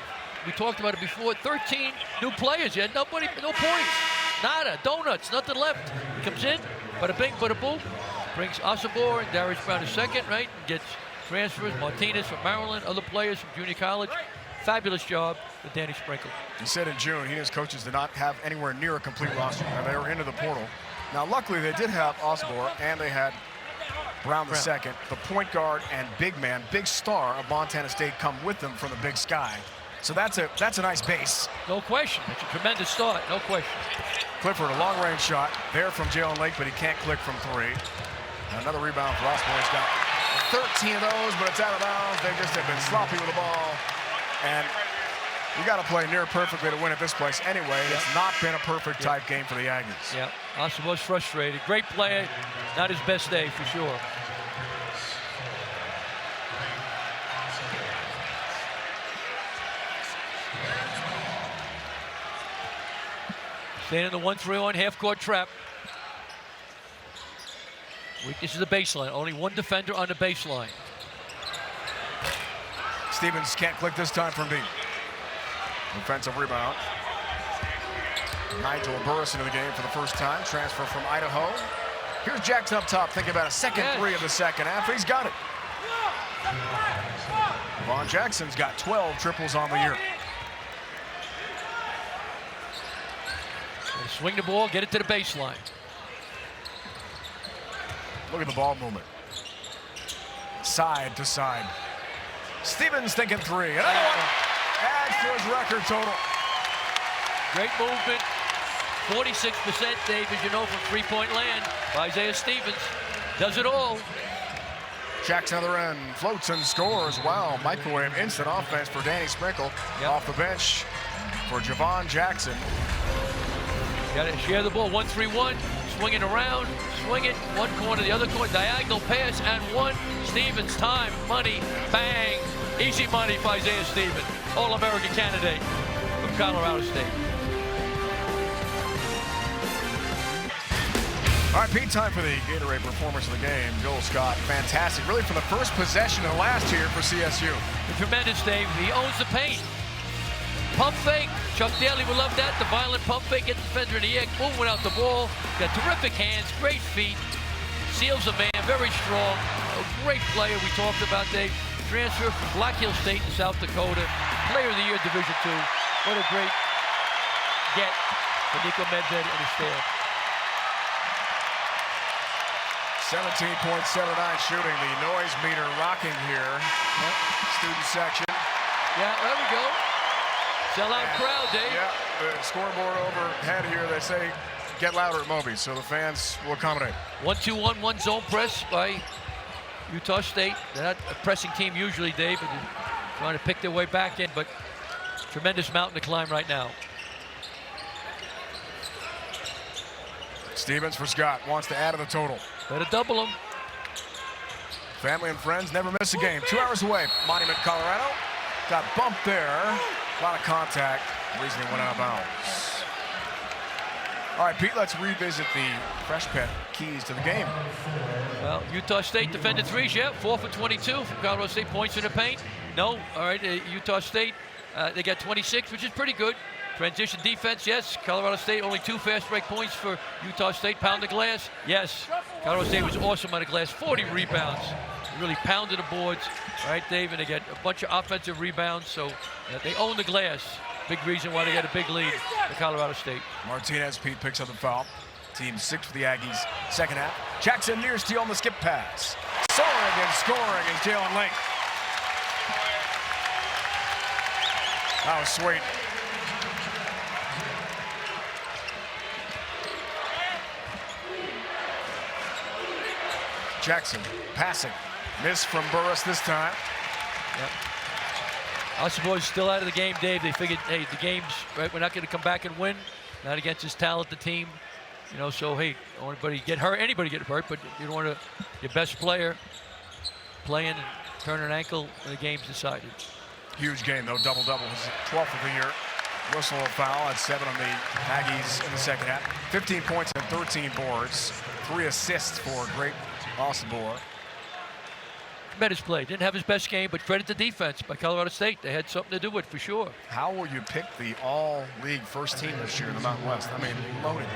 We talked about it before. 13 new players. You had nobody, no points. Nada. Donuts. Nothing left. He comes in. Bada bing, bada boom. Brings Osborne and Darius Brown a second, right? Gets transfers. Martinez from Maryland. Other players from junior college. Fabulous job with Danny Sprinkle. He said in June he and his coaches did not have anywhere near a complete roster, and they were into the portal. Now, luckily, they did have Osborne, and they had Brown the second, the point guard and big man, big star of Montana State, come with them from the Big Sky. So that's a nice base. No question. It's a tremendous start. No question. Clifford, a long-range shot there from Jalen Lake, but he can't click from 3. Another rebound for Osborne. He's got 13 of those, but it's out of bounds. They just have been sloppy with the ball. And you got to play near perfectly to win at this place anyway. It's not been a perfect type game for the Aggies. Yeah, Austin was frustrated. Great player, not his best day for sure. Staying in the 1-3-1 half-court trap. Weakness is the baseline. Only one defender on the baseline. Stevens can't click this time from deep. Defensive rebound. Nigel Burris into the game for the first time. Transfer from Idaho. Here's Jackson up top, thinking about a second three of the second half. He's got it. Vaughn Jackson's got 12 triples on the year. Swing the ball, get it to the baseline. Look at the ball movement. Side to side. Stevens thinking 3. Another one. Adds to his record total. Great movement. 46%, Dave, as you know, from three-point land by Isaiah Stevens. Does it all. Jackson other end, floats and scores. Wow, microwave instant offense for Danny Sprinkle. Off the bench for Javon Jackson. Got to share the ball, 1-3-1, swinging around, swing it, one corner, the other corner, diagonal pass, and one. Stevens, time, money, bang. Easy money for Isaiah Stevens, All-American candidate from Colorado State. All right, Pete, time for the Gatorade performance of the game. Joel Scott, fantastic. Really from the first possession of the last year for CSU. Tremendous, Dave. He owns the paint. Pump fake. Chuck Daly would love that. The violent pump fake, gets the defender in the air, boom, without the ball. Got terrific hands, great feet. Seals a man, very strong. A great player we talked about, Dave. Transfer from Black Hill State in South Dakota. Player of the Year, Division II. What a great get for Nico Medved and his staff. 17.79 shooting. The noise meter rocking here. Student section. Yeah, there we go. Sellout crowd, Dave. Yeah, the scoreboard overhead here, they say get louder at Moby, so the fans will accommodate. 1-2-1, one zone press by Utah State. They're not a pressing team usually, Dave, but they're trying to pick their way back in, but tremendous mountain to climb right now. Stevens for Scott, wants to add to the total. Better double him. Family and friends never miss a game. 2 hours away, Monument, Colorado. Got bumped there. A lot of contact. The reason he went out of bounds. All right, Pete, let's revisit the Fresh Pet keys to the game. Well, Utah State defended threes, 4 for 22 from Colorado State. Points in the paint? No. All right, Utah State, they got 26, which is pretty good. Transition defense, yes. Colorado State, only 2 fast break points for Utah State. Pound the glass, yes. Colorado State was awesome on the glass, 40 rebounds. Really pounded the boards, right, Dave? And they get a bunch of offensive rebounds, so they own the glass. Big reason why they got a big lead for Colorado State. Martinez, Pete, picks up the foul. Team 6 for the Aggies, second half. Jackson near steal on the skip pass. Soaring and scoring is Jalen Lake. That was sweet. Jackson passing. Miss from Burris this time. Yep. Us boys still out of the game, Dave. They figured, hey, the game's right. We're not going to come back and win. Not against this talented team. You know, so hey, don't want anybody get hurt. Anybody get hurt, but you don't want your best player playing and turn an ankle and the game's decided. Huge game though, double-double. His 12th of the year. Whistle a foul at 7 on the Aggies in the second half. 15 points and 13 boards. 3 assists for great Osibor. Tremendous play. Didn't have his best game, but credit the defense by Colorado State. They had something to do with it for sure. How will you pick the all-league first team this year in the Mountain West? I mean, loaded.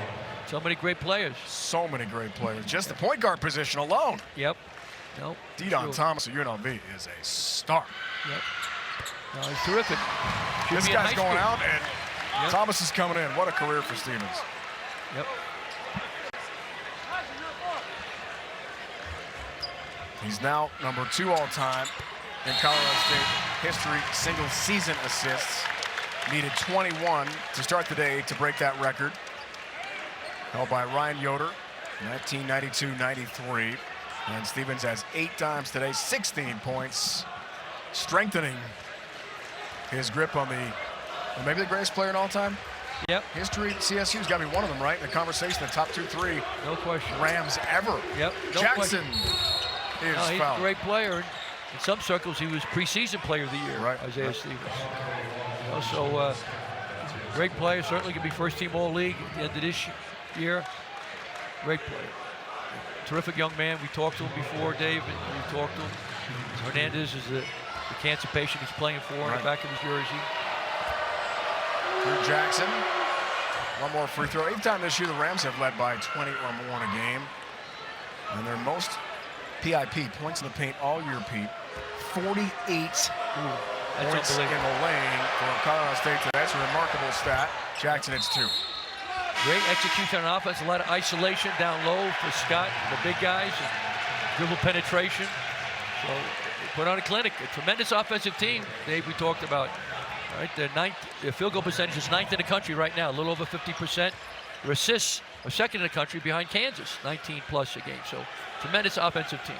So many great players. So many great players. Just the point guard position alone. Yep. Nope. Didon Thomas of UNLV is a star. Yep. No, he's terrific. This guy's going out, and yep. Thomas is coming in. What a career for Stevens. Yep. He's now number 2 all-time in Colorado State history, single-season assists. Needed 21 to start the day to break that record. Held by Ryan Yoder, 1992-93. And Stevens has 8 times today, 16 points, strengthening his grip on maybe the greatest player in all time. Yep. History, CSU's got to be one of them, right? In the conversation, the top 2-3 no question. Rams ever. Yep. No Jackson is he's fouled. a great player. In some circles, he was preseason player of the year, right. Isaiah right. Stevens. You know, so great player, certainly can be first-team All-League at the end of this year. Great player. Terrific young man. We talked to him before, Dave, and we talked to him. Hernandez is the cancer patient he's playing for in the back of his jersey. Drew Jackson. One more free throw. 8th time this year the Rams have led by 20 or more in a game. And their most PIP, points in the paint all year, Pete. 48 points in the lane for Colorado State today. That's a remarkable stat. Jackson hits 2. Great execution on offense, a lot of isolation down low for Scott, the big guys, and dribble penetration. So they put on a clinic. A tremendous offensive team, Dave, we talked about. All right, their field goal percentage is 9th in the country right now, a little over 50%. Their assists are 2nd in the country behind Kansas, 19 plus a game. So tremendous offensive team.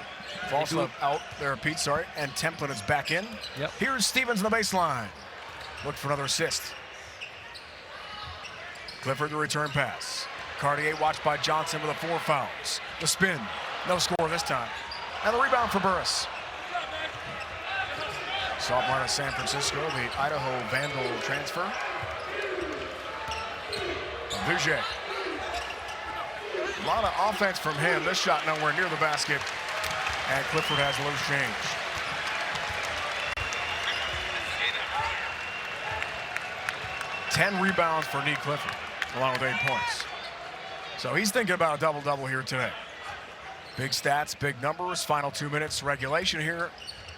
Falstaff out there, Pete, sorry, and Templin is back in. Yep. Here's Stevens on the baseline. Look for another assist. Clifford the return pass. Cartier watched by Johnson with 4 fouls. The spin, no score this time. And the rebound for Burris. Sophomore out of San Francisco, the Idaho Vandal transfer. Bouger. A lot of offense from him. This shot nowhere near the basket. And Clifford has loose change. Ten rebounds for Nick Clifford, along with 8 points. So he's thinking about a double-double here today. Big stats, big numbers. Final 2 minutes regulation here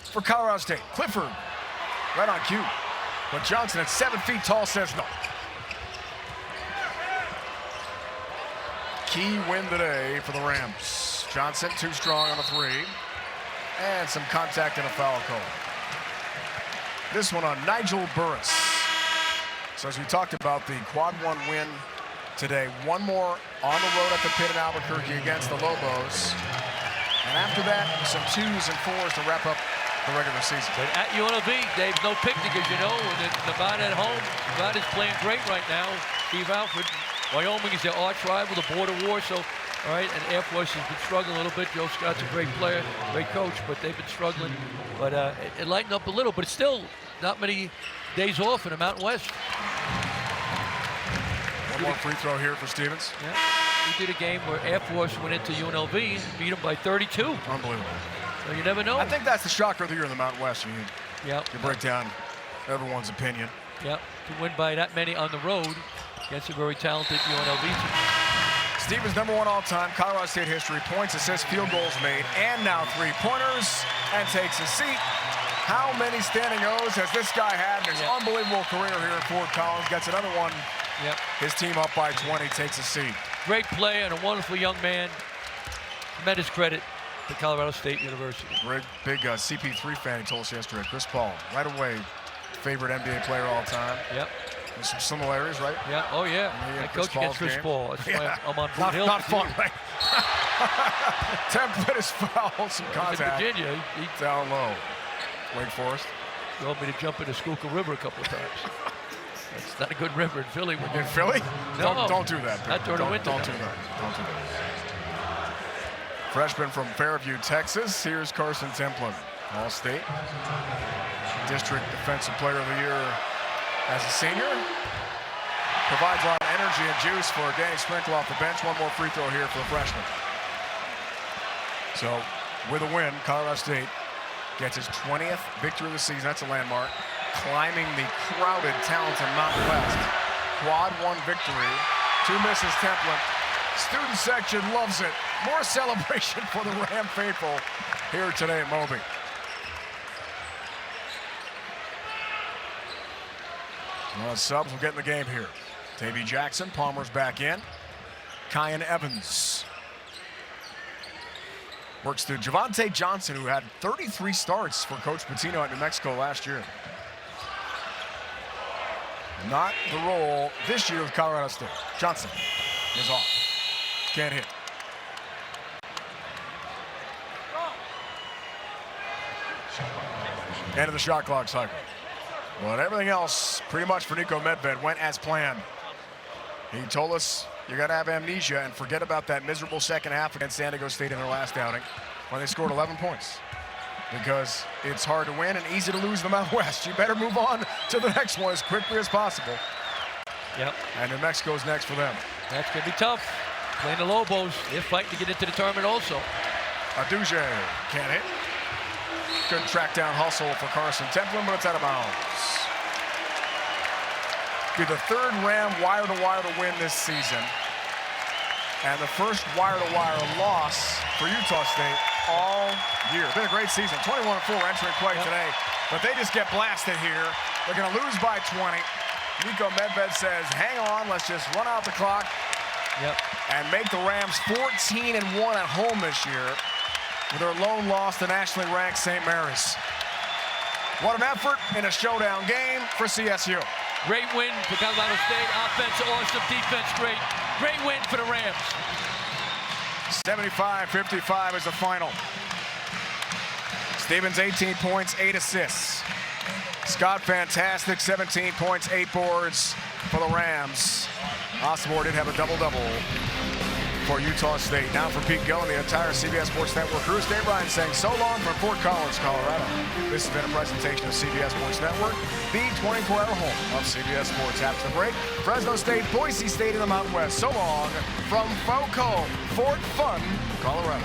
for Colorado State. Clifford, right on cue. But Johnson at 7 feet tall says no. Key win today for the Rams. Johnson too strong on the 3. And some contact and a foul call. This one on Nigel Burris. So as we talked about the quad 1 win today, one more on the road at the Pit in Albuquerque against the Lobos. And after that, some 2s and 4s to wrap up the regular season. But at UNLV, Dave, no picnic, as you know. Nevada at home. Nevada's playing great right now. Steve Alford. Wyoming is their arch rival, the border war. So, all right, and Air Force has been struggling a little bit. Joe Scott's a great player, great coach, but they've been struggling. But it lightened up a little, but it's still not many days off in the Mountain West. One more free throw here for Stevens. Yeah. We did a game where Air Force went into UNLV and beat them by 32. Unbelievable. So you never know. I think that's the shocker of the year in the Mountain West. You break down everyone's opinion. Yep, to win by that many on the road against a very talented UNLV team. Stevens, number 1 all-time, Colorado State history, points, assists, field goals made, and now 3-pointers, and takes a seat. How many standing O's has this guy had in his unbelievable career here at Fort Collins? Gets another one. Yep. His team up by 20, takes a seat. Great play and a wonderful young man. Tremendous credit to Colorado State University. Big CP3 fan, he told us yesterday. Chris Paul, right away, favorite NBA player all time. Yep. There's some similarities, right? Yeah. Oh, yeah. I coach against Chris Paul. That's why I'm on Blue Hill. Not fun, right? Templin is fouled. Some contact. In Virginia, he Down low. Wake Forest. told me to jump into Schuylkill River a couple of times. It's not a good river in Philly. In Philly? No. Don't do that. Not during the winter. Don't do that. Don't do that. Freshman from Fairview, Texas. Here's Carson Templin. All-State. District Defensive Player of the Year as a senior. Provides a lot of energy and juice for Danny Sprinkle off the bench. One more free throw here for the freshman. So, with a win, Colorado State gets his 20th victory of the season. That's a landmark. Climbing the crowded, talented Mountain West. Quad 1 victory. 2 misses Templin. Student section loves it. More celebration for the Ram faithful here today at Moby. Well, subs will get in the game here. Tavy Jackson, Palmer's back in. Kyan Evans. Works through Javante Johnson, who had 33 starts for Coach Pitino at New Mexico last year. Not the role this year with Colorado State. Johnson is off. Can't hit. End of the shot clock cycle. But everything else, pretty much for Nico Medved, went as planned. He told us you got to have amnesia and forget about that miserable second half against San Diego State in their last outing when they scored 11 points. Because it's hard to win and easy to lose the Mountain West. You better move on to the next one as quickly as possible. Yep. And New Mexico's next for them. That's going to be tough. Playing the Lobos, they're fighting to get into the tournament also. Aduje can't hit. Good track down hustle for Carson Templin, but it's out of bounds. Be the third Ram wire-to-wire to win this season. And the first wire-to-wire loss for Utah State all year. Been a great season. 21-4 entering play today, but they just get blasted here. They're going to lose by 20. Nico Medved says, hang on, let's just run out the clock and make the Rams 14-1 at home this year with their lone loss to nationally ranked St. Mary's. What an effort in a showdown game for CSU. Great win for Colorado State. Offense awesome, defense great. Great win for the Rams. 75-55 is the final. Stevens 18 points, 8 assists. Scott fantastic, 17 points, 8 boards for the Rams. Osborne did have a double-double for Utah State. Now for Pete Gill and the entire CBS Sports Network crew, Dave Ryan saying so long from Fort Collins, Colorado. This has been a presentation of CBS Sports Network, the 24-hour home of CBS Sports. After the break, Fresno State, Boise State in the Mountain West. So long from FOCO, Fort Fun, Colorado.